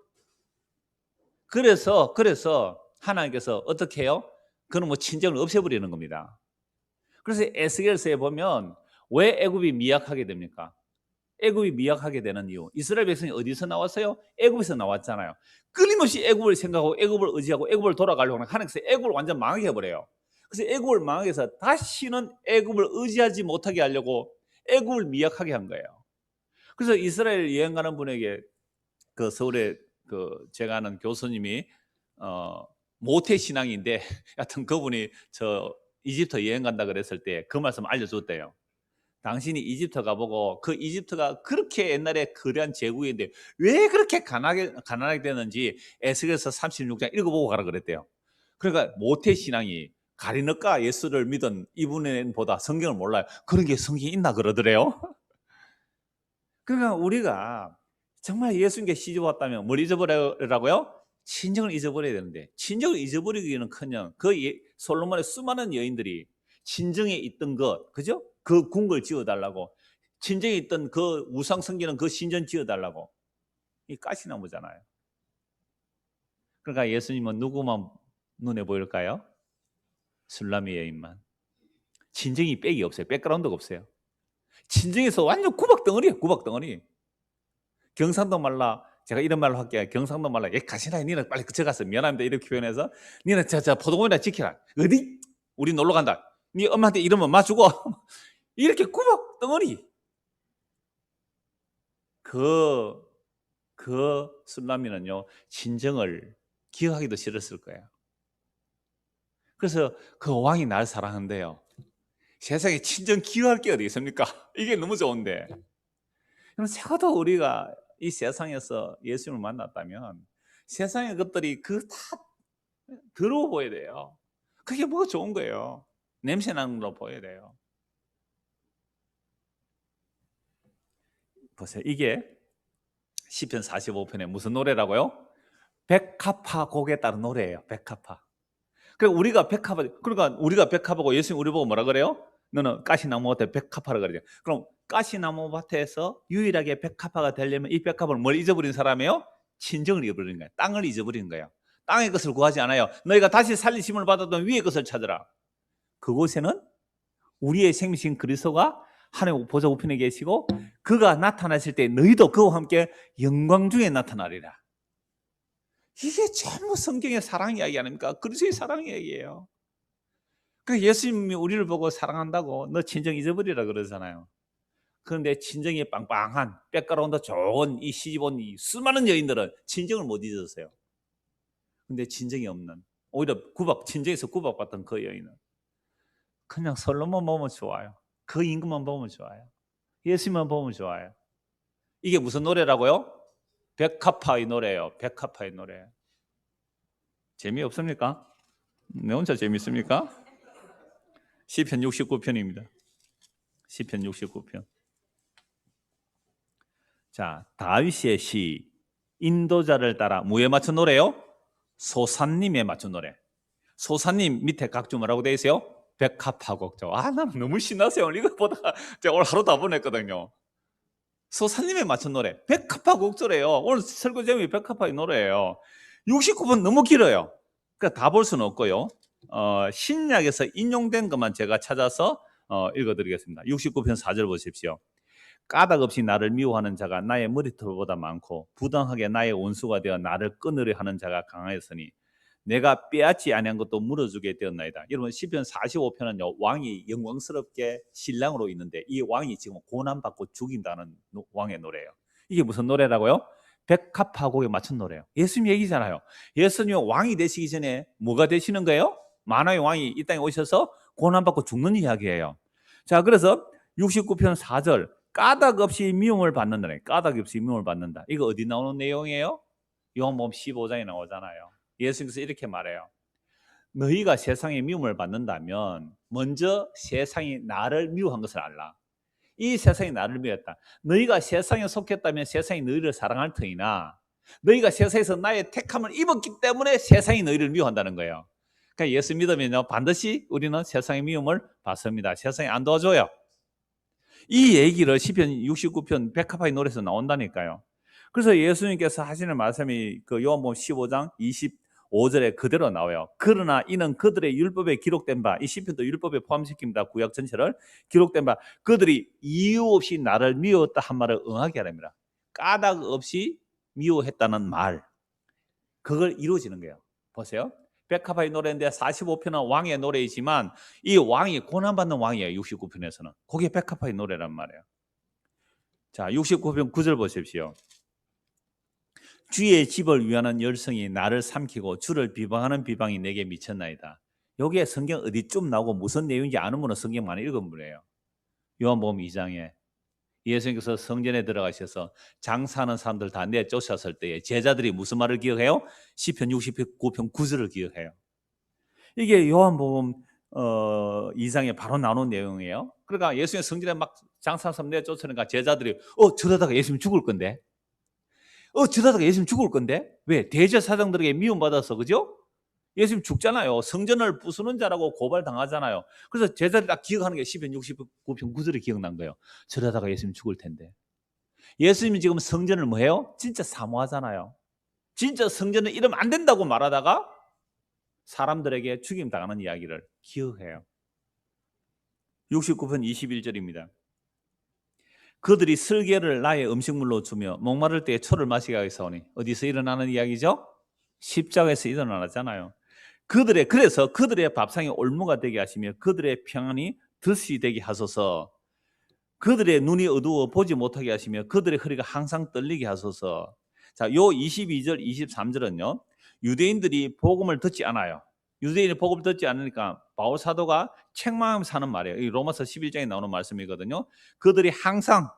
그래서 하나님께서 어떻게 해요? 그는 뭐 친정을 없애버리는 겁니다. 그래서 에스겔서에 보면 왜 애굽이 미약하게 됩니까? 애굽이 미약하게 되는 이유. 이스라엘 백성이 어디서 나왔어요? 애굽에서 나왔잖아요. 끊임없이 애굽을 생각하고 애굽을 의지하고 애굽을 돌아가려고 하는 하나님께서 애굽을 완전 망하게 해버려요. 그래서 애굽을 망하게 해서 다시는 애굽을 의지하지 못하게 하려고 애굽을 미약하게 한 거예요. 그래서 이스라엘 여행 가는 분에게 그 서울에 그 제가 아는 교수님이 모태 신앙인데 하여튼 그분이 저 이집트 여행 간다 그랬을 때 그 말씀 알려줬대요. 당신이 이집트 가보고 그 이집트가 그렇게 옛날에 거대한 제국인데 왜 그렇게 가난하게 되는지 에스겔서 36장 읽어보고 가라 그랬대요. 그러니까 모태 신앙이 가리너까 예수를 믿은 이분보다 성경을 몰라요. 그런 게 성경에 있나 그러더래요. 그러니까 우리가 정말 예수님께 시집 왔다면 뭘 잊어버리라고요? 친정을 잊어버려야 되는데 친정을 잊어버리기는커녕 그 솔로몬의 수많은 여인들이 친정에 있던 것, 그죠? 그 궁궐 지어달라고 친정에 있던 그 우상 섬기는 그 신전 지어달라고 이 가시나무잖아요. 그러니까 예수님은 누구만 눈에 보일까요? 술라미 여인만. 친정이 빽이 없어요. 백그라운드가 없어요. 친정에서 완전 구박덩어리예요. 구박덩어리. 경상도 말라 제가 이런 말로 할게요. 경상도 말라 가시나 니는 빨리 그쳐 가서 미안합니다 이렇게 표현해서 니는 저 포도원이나 지키라. 어디? 우리 놀러 간다. 니 엄마한테 이러면 맞추고 이렇게 구박덩어리. 그 술라미는요 친정을 기억하기도 싫었을 거예요. 그래서 그 왕이 날 사랑한대요. 세상에 친정 기억할 게 어디 있습니까? 이게 너무 좋은데. 그럼 적어도 우리가 이 세상에서 예수님을 만났다면 세상의 것들이 그 다 더러워 보여야 돼요. 그게 뭐가 좋은 거예요. 냄새 나는 걸로 보여야 돼요. 보세요. 이게 시편 45편에 무슨 노래라고요? 백합화 곡에 따른 노래예요. 백합화. 그러니까 우리가 백합하고 예수님 우리 보고 뭐라 그래요? 너는 가시나무 밭에 백합화라 그러죠. 그럼 가시나무 밭에서 유일하게 백합화가 되려면 이 백합을 뭘 잊어버린 사람이에요? 친정을 잊어버린 거예요. 땅을 잊어버린 거예요. 땅의 것을 구하지 않아요. 너희가 다시 살리심을 받았던 위의 것을 찾으라. 그곳에는 우리의 생명신 그리스도가 하나님 보좌 우편에 계시고 그가 나타나실 때 너희도 그와 함께 영광 중에 나타나리라. 이게 전부 성경의 사랑 이야기 아닙니까? 그리스도의 사랑 이야기예요. 그 예수님이 우리를 보고 사랑한다고 너 친정 잊어버리라 그러잖아요. 그런데 친정이 빵빵한 백그라운드 좋은 이 시집 온 이 수많은 여인들은 친정을 못 잊었어요. 근데 친정이 없는 오히려 친정에서 구박받던 그 여인은 그냥 솔로몬 보면 좋아요. 그 임금만 보면 좋아요. 예수님만 보면 좋아요. 이게 무슨 노래라고요? 백합화의 노래예요. 백합화의 노래. 재미없습니까? 내 혼자 재밌습니까? 시편 69편입니다. 시편 69편. 자, 다윗의 시 인도자를 따라 뭐에 맞춘 노래요? 소산님에 맞춘 노래. 소사님 밑에 각주 뭐라고 돼 있어요? 백합화곡조. 아, 나는 너무 신나서 오늘 이거 보다가 제가 오늘 하루 다 보냈거든요. 소사님에 맞춘 노래. 백합화곡조래요. 오늘 설교 제목이 백합화의 노래예요. 69분 너무 길어요. 그러니까 다 볼 수는 없고요. 신약에서 인용된 것만 제가 찾아서 읽어드리겠습니다. 69편 4절 보십시오. 까닭 없이 나를 미워하는 자가 나의 머리털보다 많고 부당하게 나의 원수가 되어 나를 끊으려 하는 자가 강하였으니 내가 빼앗지 아니한 것도 물어주게 되었나이다. 여러분 시편 45편은요 왕이 영광스럽게 신랑으로 있는데 이 왕이 지금 고난받고 죽인다는 왕의 노래예요. 이게 무슨 노래라고요? 백합화곡에 맞춘 노래예요. 예수님 얘기잖아요. 예수님이 왕이 되시기 전에 뭐가 되시는 거예요? 만화의 왕이 이 땅에 오셔서 고난받고 죽는 이야기예요. 자, 그래서 69편 4절 까닭 없이 미움을 받는다. 까닭 없이 미움을 받는다. 이거 어디 나오는 내용이에요? 요한복음 15장에 나오잖아요. 예수님께서 이렇게 말해요. 너희가 세상에 미움을 받는다면 먼저 세상이 나를 미워한 것을 알라. 이 세상이 나를 미웠다. 너희가 세상에 속했다면 세상이 너희를 사랑할 터이나 너희가 세상에서 나의 택함을 입었기 때문에 세상이 너희를 미워한다는 거예요. 그러니까 예수 믿으면요 반드시 우리는 세상의 미움을 받습니다. 세상이 안 도와줘요. 이 얘기를 시편 69편 백합화의 노래에서 나온다니까요. 그래서 예수님께서 하시는 말씀이 그 요한복음 15장 25절에 그대로 나와요. 그러나 이는 그들의 율법에 기록된 바, 이 시편도 율법에 포함시킵니다. 구약 전체를 기록된 바, 그들이 이유 없이 나를 미워했다 한 말을 응하게 하랍니다. 까닭 없이 미워했다는 말, 그걸 이루어지는 거예요. 보세요. 백합화의 노래인데 45편은 왕의 노래이지만 이 왕이 고난받는 왕이에요. 69편에서는. 그게 백합화의 노래란 말이에요. 자, 69편 9절 보십시오. 주의 집을 위하는 열성이 나를 삼키고 주를 비방하는 비방이 내게 미쳤나이다. 여기에 성경 어디쯤 나오고 무슨 내용인지 아는 분은 성경 많이 읽은 분이에요. 요한복음 2장에 예수님께서 성전에 들어가셔서 장사하는 사람들 다 내쫓았을 때에 제자들이 무슨 말을 기억해요? 시편 69편 9절을 기억해요. 이게 요한복음 2장에 바로 나오는 내용이에요. 그러니까 예수님 성전에 막 장사하는 사람 내쫓으니까 제자들이 저러다가 예수님 죽을 건데 저러다가 예수님 죽을 건데 왜? 대제사장들에게 미움받아서 그죠? 예수님 죽잖아요. 성전을 부수는 자라고 고발당하잖아요. 그래서 제자들이 딱 기억하는 게 시편 69편 9절이 기억난 거예요. 저러다가 예수님 죽을 텐데. 예수님이 지금 성전을 뭐해요? 진짜 사모하잖아요. 진짜 성전을 이러면 안 된다고 말하다가 사람들에게 죽임당하는 이야기를 기억해요. 69편 21절입니다. 그들이 슬개를 나의 음식물로 주며 목마를 때에 초를 마시게 하겠사오니 어디서 일어나는 이야기죠? 십자가에서 일어나잖아요. 그래서 그들의 밥상이 올무가 되게 하시며 그들의 평안이 듯이 되게 하소서. 그들의 눈이 어두워 보지 못하게 하시며 그들의 허리가 항상 떨리게 하소서. 자, 요 22절, 23절은요. 유대인들이 복음을 듣지 않아요. 유대인이 복음을 듣지 않으니까 바울 사도가 책망하면서 하는 말이에요. 이 로마서 11장에 나오는 말씀이거든요. 그들이 항상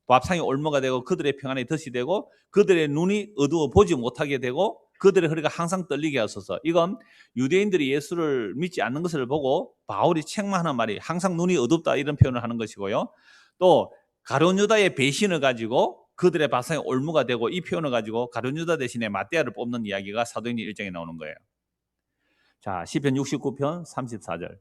밥상이 올무가 되고 그들의 평안이 덫이 되고 그들의 눈이 어두워 보지 못하게 되고 그들의 허리가 항상 떨리게 하소서. 이건 유대인들이 예수를 믿지 않는 것을 보고 바울이 책망하는 말이 항상 눈이 어둡다 이런 표현을 하는 것이고요. 또 가룟 유다의 배신을 가지고 그들의 밥상이 올무가 되고 이 표현을 가지고 가룟 유다 대신에 마떼아를 뽑는 이야기가 사도행전 1장에 나오는 거예요. 자, 시편 69편 34절.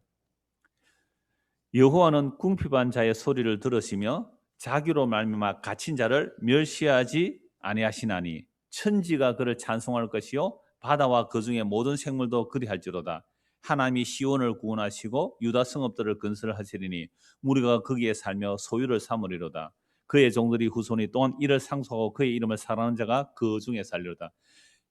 여호와는 궁핍한 자의 소리를 들으시며 자기로 말미암아 갇힌 자를 멸시하지 아니하시나니 천지가 그를 찬송할 것이요 바다와 그 중에 모든 생물도 그리할지로다. 하나님이 시온을 구원하시고 유다 성읍들을 건설하시리니 무리가 거기에 살며 소유를 삼으리로다. 그의 종들이 후손이 또한 이를 상속하고 그의 이름을 사랑하는 자가 그 중에 살리로다.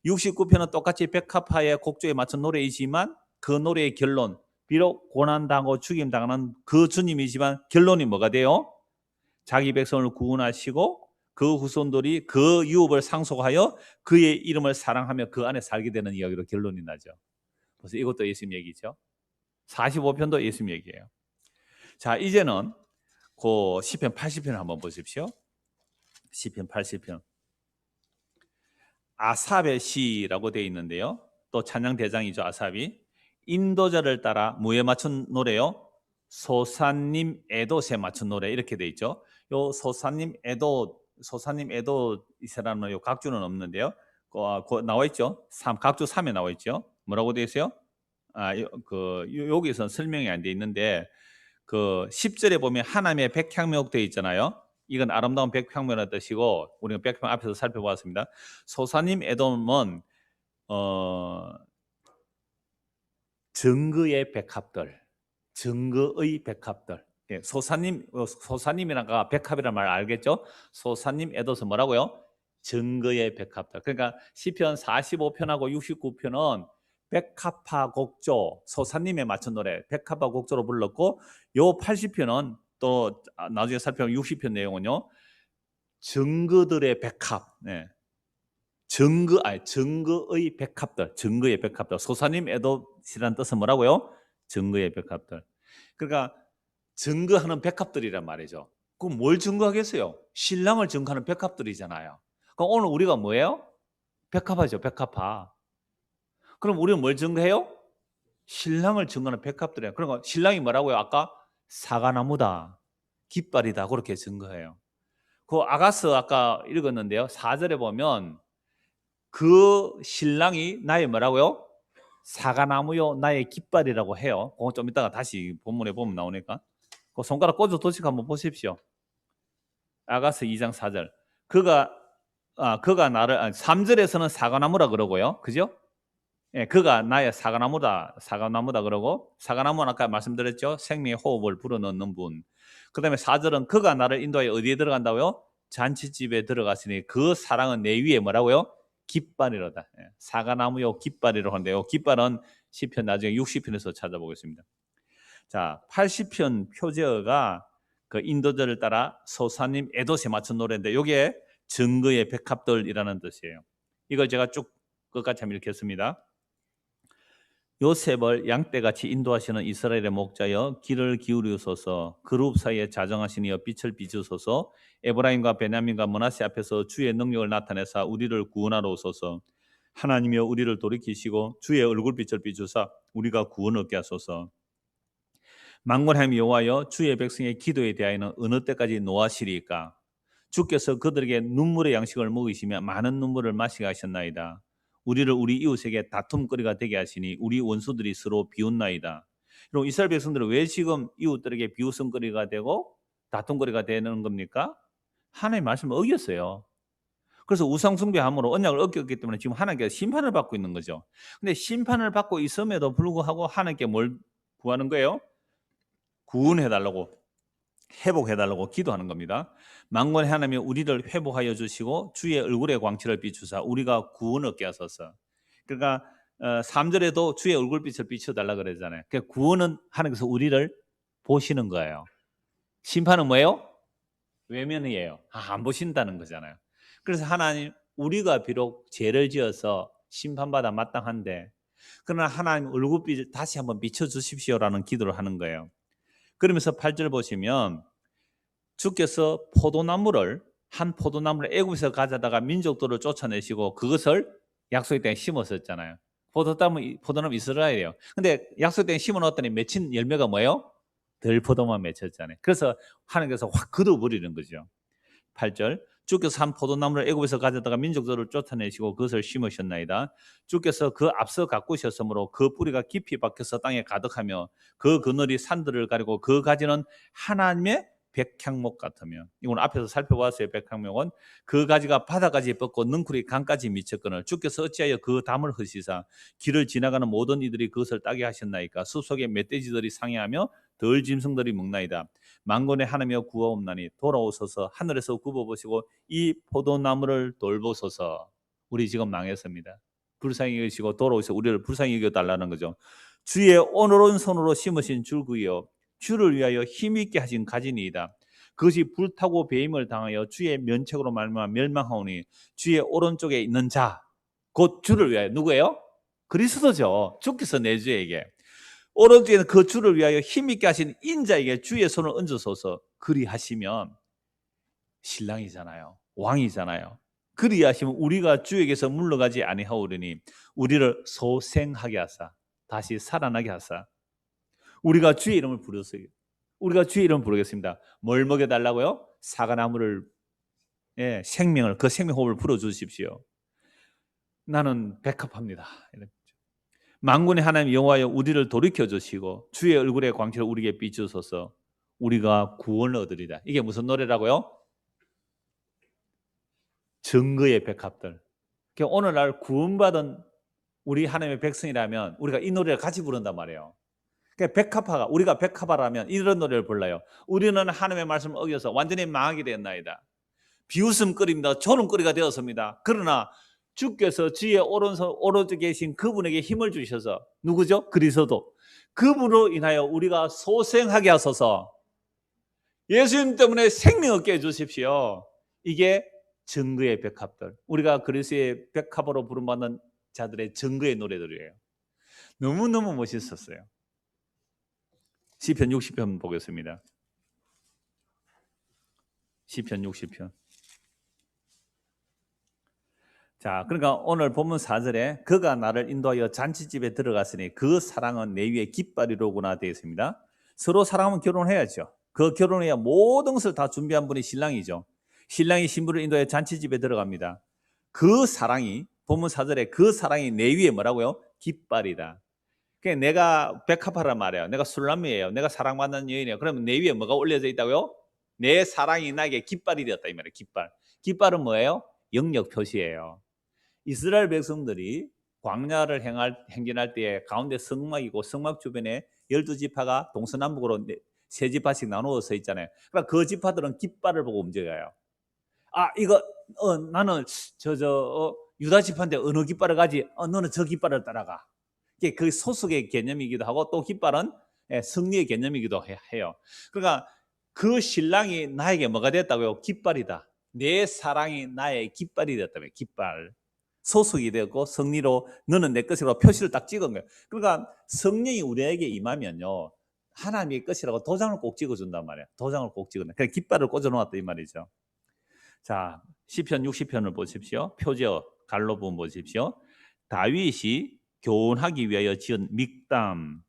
69편은 똑같이 백합화의 곡조에 맞춘 노래이지만 그 노래의 결론, 비록 고난당하고 죽임당하는 그 주님이지만 결론이 뭐가 돼요? 자기 백성을 구원하시고 그 후손들이 그 유업을 상속하여 그의 이름을 사랑하며 그 안에 살게 되는 이야기로 결론이 나죠. 그래서 이것도 예수님 얘기죠. 45편도 예수님 얘기예요. 자, 이제는 그 시편 80편을 한번 보십시오. 시편 80편. 아삽의 시라고 되어 있는데요. 또 찬양 대장이죠, 아삽이. 인도자를 따라 뭐에 맞춘 노래요? 소사님 에돗에 맞춘 노래 이렇게 되어 있죠. 요 소사님 에돗 이사라는 요 각주는 없는데요. 나와 있죠. 각주 3에 나와 있죠. 뭐라고 되어 있어요? 여기서 설명이 안 돼 있는데 그 10절에 보면 하나님의 백향목 되어 있잖아요. 이건 아름다운 백향목이라는 뜻이고 우리가 백향목 앞에서 살펴보았습니다. 소사님 에돔은 증거의 백합들, 증거의 백합들. 예, 소사님이라가 백합이라는 말 알겠죠? 소사님 에돔은 뭐라고요? 증거의 백합들. 그러니까 시편 45편하고 69편은 백합화 곡조, 소사님에 맞춘 노래, 백합화 곡조로 불렀고, 요 80편은 또 나중에 살펴보면 60편 내용은요, 증거들의 백합, 네. 증거의 백합들, 증거의 백합들. 소사님 에돔이라는 뜻은 뭐라고요? 증거의 백합들. 그러니까 증거하는 백합들이란 말이죠. 그럼 뭘 증거하겠어요? 신랑을 증거하는 백합들이잖아요. 그럼 오늘 우리가 뭐예요? 백합화죠, 백합화. 그럼 우리는 뭘 증거해요? 신랑을 증거하는 백합들이에요. 그러니까 신랑이 뭐라고요? 아까 사과나무다, 깃발이다 그렇게 증거해요. 그 아가스 아까 읽었는데요. 4절에 보면 그 신랑이 나의 뭐라고요? 사과나무요 나의 깃발이라고 해요. 그거 좀 이따가 다시 본문에 보면 나오니까 그 손가락 꽂아 도식 한번 보십시오. 아가스 2장 4절. 그가 나를 3절에서는 사과나무라 그러고요. 그죠? 예, 그가 나의 사과나무다 그러고 사과나무는 아까 말씀드렸죠. 생명의 호흡을 불어넣는 분. 그다음에 4절은 그가 나를 인도하여 어디에 들어간다고요? 잔치집에 들어갔으니 그 사랑은 내 위에 뭐라고요? 깃발이로다. 예, 사과나무요 깃발이라고 하는데요. 깃발은 시편 나중에 60편에서 찾아보겠습니다. 자, 80편 표제어가 그 인도절을 따라 소사님 에도세 맞춘 노래인데 이게 증거의 백합들이라는 뜻이에요. 이걸 제가 쭉 끝까지 한번 읽겠습니다. 요셉을 양떼같이 인도하시는 이스라엘의 목자여 귀를 기울이소서. 그룹 사이에 자정하시니여 빛을 비추소서. 에브라임과 베냐민과 므낫세 앞에서 주의 능력을 나타내사 우리를 구원하러 오소서. 하나님이여 우리를 돌이키시고 주의 얼굴빛을 비추사 우리가 구원 얻게 하소서. 만군의 여호와여 주의 백성의 기도에 대하여는 어느 때까지 노하시리까? 주께서 그들에게 눈물의 양식을 먹이시며 많은 눈물을 마시게 하셨나이다. 우리를 우리 이웃에게 다툼거리가 되게 하시니 우리 원수들이 서로 비웃나이다. 그럼 이스라엘 백성들은 왜 지금 이웃들에게 비웃음거리가 되고 다툼거리가 되는 겁니까? 하나님의 말씀을 어겼어요. 그래서 우상 숭배함으로 언약을 어겼기 때문에 지금 하나님께서 심판을 받고 있는 거죠. 근데 심판을 받고 있음에도 불구하고 하나님께 뭘 구하는 거예요? 구원해달라고, 회복해달라고 기도하는 겁니다. 만군의 하나님이 우리를 회복하여 주시고 주의 얼굴의 광채를 비추사 우리가 구원 얻게 하소서. 그러니까 3절에도 주의 얼굴빛을 비춰달라 그러잖아요. 그러니까 구원은 하나님께서 우리를 보시는 거예요. 심판은 뭐예요? 외면이에요. 안 보신다는 거잖아요. 그래서 하나님, 우리가 비록 죄를 지어서 심판받아 마땅한데 그러나 하나님 얼굴빛을 다시 한번 비춰주십시오라는 기도를 하는 거예요. 그러면서 8절 보시면 주께서 한 포도나무를 애굽에서 가져다가 민족들을 쫓아내시고 그것을 약속의 땅에 심었었잖아요. 포도나무 이스라엘이에요. 근데 약속의 땅에 심어놨더니 맺힌 열매가 뭐예요? 들포도만 맺혔잖아요. 그래서 하나님께서 확 걷어버리는 거죠. 8절 주께서 한 포도나무를 애굽에서 가져다가 민족들을 쫓아내시고 그것을 심으셨나이다. 주께서 그 앞서 가꾸셨으므로 그 뿌리가 깊이 박혀서 땅에 가득하며 그 그늘이 산들을 가리고 그 가지는 하나님의 백향목 같으며. 이건 앞에서 살펴봤어요. 백향목은 그 가지가 바다까지 뻗고 능쿨이 강까지 미쳤거늘 주께서 어찌하여 그 담을 허시사 길을 지나가는 모든 이들이 그것을 따게 하셨나이까. 숲속에 멧돼지들이 상해하며 덜 짐승들이 먹나이다. 만군의 하나님이여 구하옵나니 돌아오소서. 하늘에서 굽어보시고 이 포도나무를 돌보소서. 우리 지금 망했습니다. 불쌍히 여기시고 돌아오셔서 우리를 불쌍히 여겨달라는 거죠. 주의 오늘온 손으로 심으신 줄기여 주를 위하여 힘있게 하신 가지니이다. 그것이 불타고 배임을 당하여 주의 면책으로 말미암아 멸망하오니 주의 오른쪽에 있는 자 곧 주를 위하여. 누구예요? 그리스도죠. 주께서 내 주에게 오른쪽에는 그 주를 위하여 힘있게 하신 인자에게 주의 손을 얹으소서. 그리하시면 신랑이잖아요. 왕이잖아요. 그리하시면 우리가 주에게서 물러가지 아니하오리니 우리를 소생하게 하사 다시 살아나게 하사 우리가 주의 이름을 부르세요. 우리가 주의 이름을 부르겠습니다. 뭘 먹여달라고요? 사과나무를, 생명을, 그 생명호흡을 불어주십시오. 나는 백합합니다. 만군의 하나님 여호와여 우리를 돌이켜 주시고 주의 얼굴의 광채를 우리에게 비추소서. 우리가 구원을 얻으리라. 이게 무슨 노래라고요? 증거의 백합들. 그러니까 오늘날 구원받은 우리 하나님의 백성이라면 우리가 이 노래를 같이 부른단 말이에요. 그러니까 백합화가, 우리가 백합화라면 이런 노래를 불러요. 우리는 하나님의 말씀을 어겨서 완전히 망하게 되었나이다. 비웃음거리입니다. 조롱거리가 되었습니다. 그러나 주께서 주의 오른쪽에 계신 그분에게 힘을 주셔서, 누구죠? 그리스도. 그분으로 인하여 우리가 소생하게 하소서. 예수님 때문에 생명 얻게 해주십시오. 이게 증거의 백합들. 우리가 그리스도의 백합으로 부름받는 자들의 증거의 노래들이에요. 너무너무 멋있었어요. 시편 60편 보겠습니다. 시편 60편. 자, 그러니까 오늘 본문 4절에 그가 나를 인도하여 잔치집에 들어갔으니 그 사랑은 내 위에 깃발이로구나 되어 있습니다. 서로 사랑하면 결혼해야죠. 그 결혼해야 모든 것을 다 준비한 분이 신랑이죠. 신랑이 신부를 인도하여 잔치집에 들어갑니다. 그 사랑이, 본문 4절에 그 사랑이 내 위에 뭐라고요? 깃발이다. 그러니까 내가 백합화란 말이에요. 내가 술람이에요. 내가 사랑받는 여인이에요. 그러면 내 위에 뭐가 올려져 있다고요? 내 사랑이 나에게 깃발이 되었다 이 말이에요. 깃발. 깃발은 뭐예요? 영역 표시예요. 이스라엘 백성들이 광야를 행진할 때에 가운데 성막이고 성막 주변에 12지파가 동서남북으로 3지파씩 나누어 서 있잖아요. 그러니까 그 지파들은 깃발을 보고 움직여요. 아, 이거 나는 유다 지파인데 어느 깃발을 가지? 너는 저 깃발을 따라가. 이게 그 소속의 개념이기도 하고 또 깃발은 승리의 개념이기도 해요. 그러니까 그 신랑이 나에게 뭐가 됐다고요? 깃발이다. 내 사랑이 나의 깃발이 됐다며. 깃발. 소속이 되었고 승리로 너는 내 것이라고 표시를 딱 찍은 거예요. 그러니까 성령이 우리에게 임하면요, 하나님의 것이라고 도장을 꼭 찍어준단 말이에요. 도장을 꼭 찍어놔. 그냥 깃발을 꽂아놓았다 이 말이죠. 자, 시편 60편을 보십시오. 표제어 갈로 부분 보십시오. 다윗이 교훈하기 위하여 지은 믹담.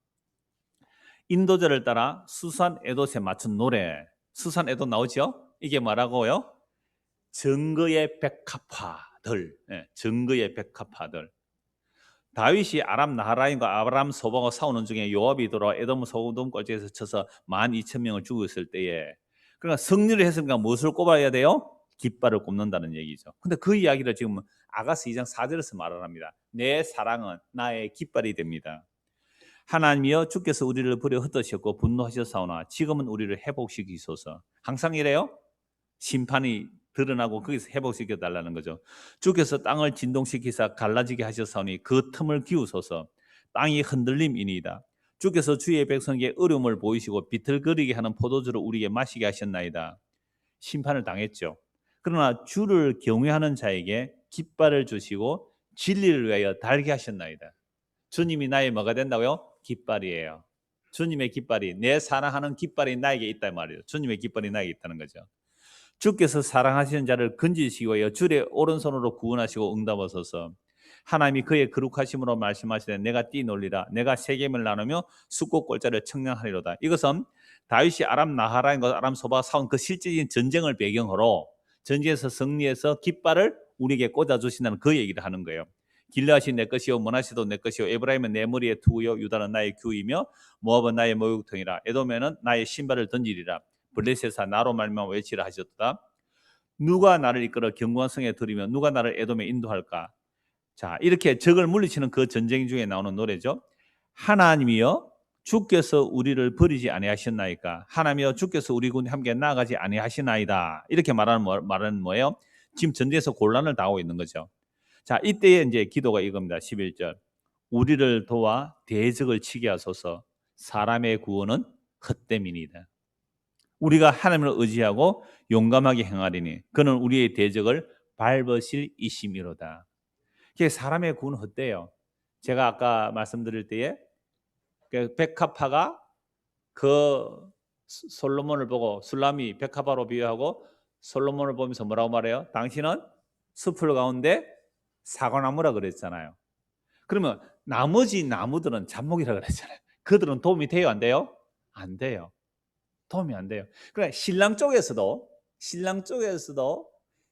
인도자를 따라 수산 에돗에 맞춘 노래. 수산 에돗 나오죠? 이게 뭐라고요? 증거의 백합화들. 증거의 백합화들. 다윗이 아람 나하라임과 아람 소방과 싸우는 중에 요압이 돌아와 에돔 소돔 꼴지에서 쳐서 12,000명을 죽였을 때에, 그러니까 승리를 했으니까 무엇을 꼽아야 돼요? 깃발을 꼽는다는 얘기죠. 근데 그 이야기를 지금 아가스 2장 4절에서 말을 합니다. 내 사랑은 나의 깃발이 됩니다. 하나님이여 주께서 우리를 버려 흩으셨고 분노하셨사오나 지금은 우리를 회복시키소서. 항상 이래요. 심판이 드러나고 거기서 회복시켜 달라는 거죠. 주께서 땅을 진동시키사 갈라지게 하셨사오니 그 틈을 기우소서. 땅이 흔들림이니이다. 주께서 주의 백성에게 어려움을 보이시고 비틀거리게 하는 포도주를 우리에게 마시게 하셨나이다. 심판을 당했죠. 그러나 주를 경외하는 자에게 깃발을 주시고 진리를 위하여 달게 하셨나이다. 주님이 나의 뭐가 된다고요? 깃발이에요. 주님의 깃발이, 내 사랑하는 깃발이 나에게 있단 말이에요. 주님의 깃발이 나에게 있다는 거죠. 주께서 사랑하시는 자를 건지시기 위하여 주의 오른손으로 구원하시고 응답하소서. 하나님이 그의 거룩하심으로 말씀하시되 내가 뛰놀리라. 내가 세겜을 나누며 숫꽃골짜를 청량하리로다. 이것은 다윗이 아람 나하라인과 아람 소바가 싸운 그 실질적인 전쟁을 배경으로 전쟁에서 승리해서 깃발을 우리에게 꽂아주신다는 그 얘기를 하는 거예요. 길르앗이 내 것이요 므낫세도 내 것이요 에브라임은 내 머리의 투구요 유다는 나의 규이며 모압은 나의 목욕통이라. 에돔에는 나의 신발을 던지리라. 블레셋아 나로 말미암아 외치라 하셨다. 누가 나를 이끌어 견고한 성에 들이며 누가 나를 에돔에 인도할까? 자, 이렇게 적을 물리치는 그 전쟁 중에 나오는 노래죠. 하나님이여 주께서 우리를 버리지 아니하셨나이까? 하나님이여 주께서 우리 군에 함께 나아가지 아니하시나이다. 이렇게 말은 뭐예요? 지금 전쟁에서 곤란을 당하고 있는 거죠. 자, 이때의 이제 기도가 이겁니다. 11절. 우리를 도와 대적을 치게 하소서. 사람의 구원은 헛됨이니이다. 우리가 하나님을 의지하고 용감하게 행하리니 그는 우리의 대적을 밟으실 이심이로다. 이게 사람의 구원은 헛돼요. 제가 아까 말씀드릴 때에 백합화가 그 솔로몬을 보고, 술람이 백합화로 비유하고 솔로몬을 보면서 뭐라고 말해요? 당신은 숲을 가운데 사과나무라 그랬잖아요. 그러면 나머지 나무들은 잡목이라 그랬잖아요. 그들은 도움이 돼요, 안 돼요? 안 돼요. 도움이 안 돼요. 그러니까 신랑 쪽에서도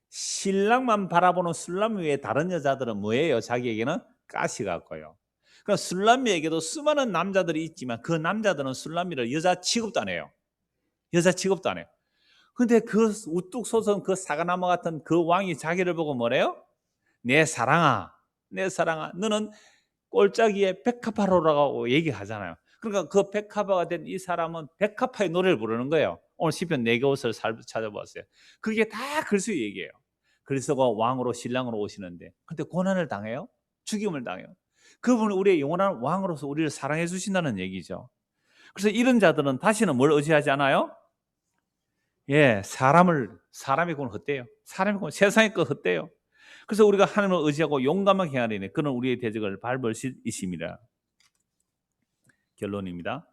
신랑만 바라보는 술람 위에 다른 여자들은 뭐예요? 자기에게는 가시 같고요. 그러니까 술람미에게도 수많은 남자들이 있지만 그 남자들은 술람미를 여자 취급도 안 해요. 여자 취급도 안 해요. 근데 그 우뚝 솟은 그 사과나무 같은 그 왕이 자기를 보고 뭐래요? 내 사랑아, 내 사랑아, 너는 꼴짜기에 백합화로라고 얘기하잖아요. 그러니까 그 백합화가 된 이 사람은 백합화의 노래를 부르는 거예요. 오늘 시편 4개 옷을 찾아봤어요. 그게 다 글수의 얘기예요. 그리스도가 왕으로 신랑으로 오시는데 근데 고난을 당해요. 죽임을 당해요. 그분은 우리의 영원한 왕으로서 우리를 사랑해 주신다는 얘기죠. 그래서 이런 자들은 다시는 뭘 의지하지 않아요? 예, 사람의 구원 헛돼요. 사람의 구원, 세상의 것 헛돼요. 그래서 우리가 하나님을 의지하고 용감하게 해야 되는 그런 우리의 대적을 밟으시입니다. 결론입니다.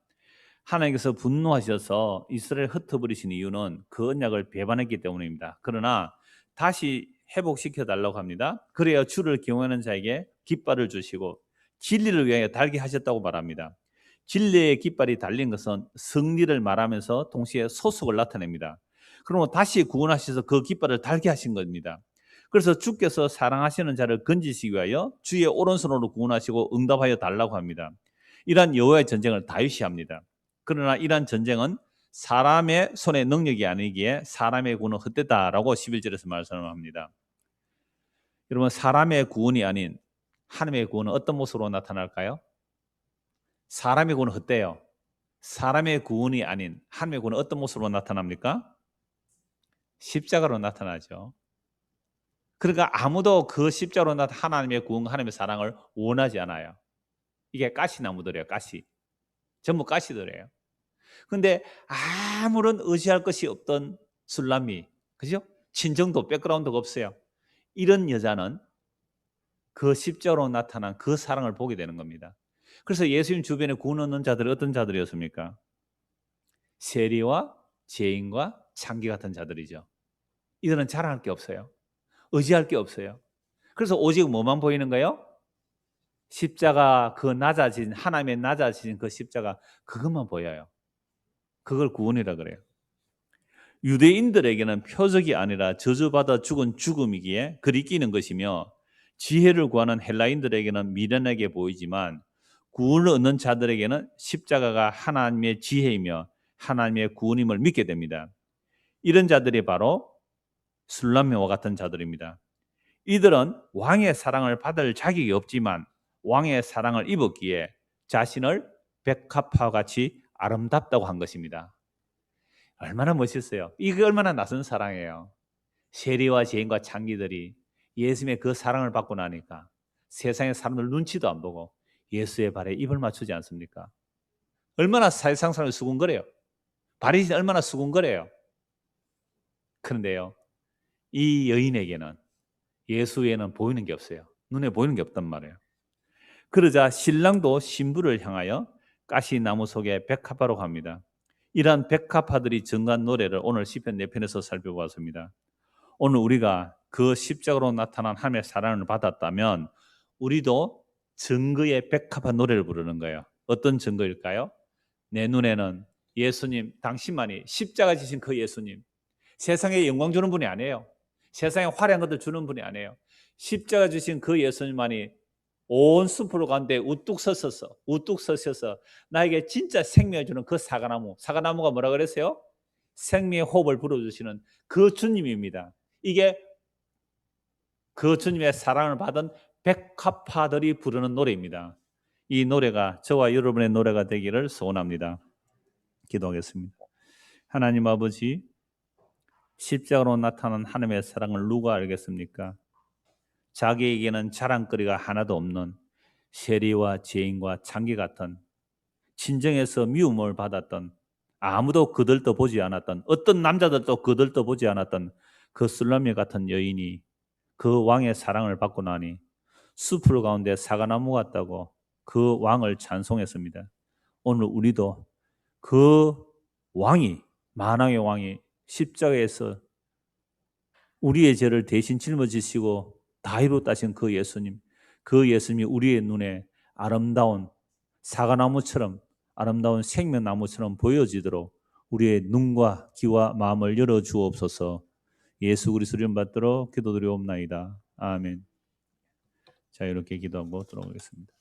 하나님께서 분노하셔서 이스라엘을 흩어버리신 이유는 그 언약을 배반했기 때문입니다. 그러나 다시 회복시켜 달라고 합니다. 그래야 주를 경외하는 자에게 깃발을 주시고 진리를 위하여 달게 하셨다고 말합니다. 진리의 깃발이 달린 것은 승리를 말하면서 동시에 소속을 나타냅니다. 그러면 다시 구원하셔서 그 깃발을 달게 하신 겁니다. 그래서 주께서 사랑하시는 자를 건지시기 위하여 주의 오른손으로 구원하시고 응답하여 달라고 합니다. 이러한 여호와의 전쟁을 다윗이 합니다. 그러나 이러한 전쟁은 사람의 손의 능력이 아니기에 사람의 구원은 헛되다라고 11절에서 말씀합니다. 여러분, 사람의 구원이 아닌 하나님의 구원은 어떤 모습으로 나타날까요? 사람의 구원은 헛되요. 사람의 구원이 아닌 하나님의 구원은 어떤 모습으로 나타납니까? 십자가로 나타나죠. 그러니까 아무도 그 십자가로 나타난 하나님의 구원, 하나님의 사랑을 원하지 않아요. 이게 가시나무들이에요. 가시. 전부 가시들이에요. 근데 아무런 의지할 것이 없던 술람미, 그죠? 친정도 백그라운드가 없어요. 이런 여자는 그 십자가로 나타난 그 사랑을 보게 되는 겁니다. 그래서 예수님 주변에 구원 얻는 자들이 어떤 자들이었습니까? 세리와 죄인과 창기 같은 자들이죠. 이들은 자랑할 게 없어요. 의지할 게 없어요. 그래서 오직 뭐만 보이는 거예요? 십자가, 그 낮아진, 하나님의 낮아진 그 십자가, 그것만 보여요. 그걸 구원이라 그래요. 유대인들에게는 표적이 아니라 저주받아 죽은 죽음이기에 그리 끼는 것이며, 지혜를 구하는 헬라인들에게는 미련하게 보이지만 구원을 얻는 자들에게는 십자가가 하나님의 지혜이며 하나님의 구원임을 믿게 됩니다. 이런 자들이 바로 술람미와 같은 자들입니다. 이들은 왕의 사랑을 받을 자격이 없지만 왕의 사랑을 입었기에 자신을 백합화와 같이 아름답다고 한 것입니다. 얼마나 멋있어요. 이게 얼마나 낯선 사랑이에요. 세리와 죄인과 창기들이 예수님의 그 사랑을 받고 나니까 세상의 사람들 눈치도 안 보고 예수의 발에 입을 맞추지 않습니까? 얼마나 세상 사람을 수군거려요. 발이 얼마나 수군거려요. 그런데요, 이 여인에게는 예수 외에는 보이는 게 없어요. 눈에 보이는 게 없단 말이에요. 그러자 신랑도 신부를 향하여 가시나무 속에 백합화로 합니다. 이러한 백합화들이 증거한 노래를 오늘 시편 4편에서 살펴보았습니다. 오늘 우리가 그 십자가로 나타난 하나님의 사랑을 받았다면 우리도 증거의 백합화 노래를 부르는 거예요. 어떤 증거일까요? 내 눈에는 예수님, 당신만이 십자가 지신 그 예수님, 세상에 영광 주는 분이 아니에요. 세상에 화려한 것들 주는 분이 아니에요. 십자가 지신 그 예수님만이 온 숲으로 가운데 우뚝 서셔서 나에게 진짜 생명을 주는 그 사과나무가 뭐라 그랬어요? 생명의 호흡을 불어주시는 그 주님입니다. 이게 그 주님의 사랑을 받은 백합화들이 부르는 노래입니다. 이 노래가 저와 여러분의 노래가 되기를 소원합니다. 기도하겠습니다. 하나님 아버지, 십자가로 나타난 하나님의 사랑을 누가 알겠습니까? 자기에게는 자랑거리가 하나도 없는 세리와 죄인과 창기 같은, 친정에서 미움을 받았던, 아무도 그들도 보지 않았던, 어떤 남자들도 그들도 보지 않았던 그 술람미 같은 여인이 그 왕의 사랑을 받고 나니 숲을 가운데 사과나무 같다고 그 왕을 찬송했습니다. 오늘 우리도 그 왕이, 만왕의 왕이 십자가에서 우리의 죄를 대신 짊어지시고 다 이루었다신 그 예수님, 그 예수님이 우리의 눈에 아름다운 사과나무처럼, 아름다운 생명나무처럼 보여지도록 우리의 눈과 귀와 마음을 열어 주옵소서. 예수 그리스도 이름 받들어 기도드리옵나이다. 아멘. 자, 이렇게 기도하고 들어오겠습니다.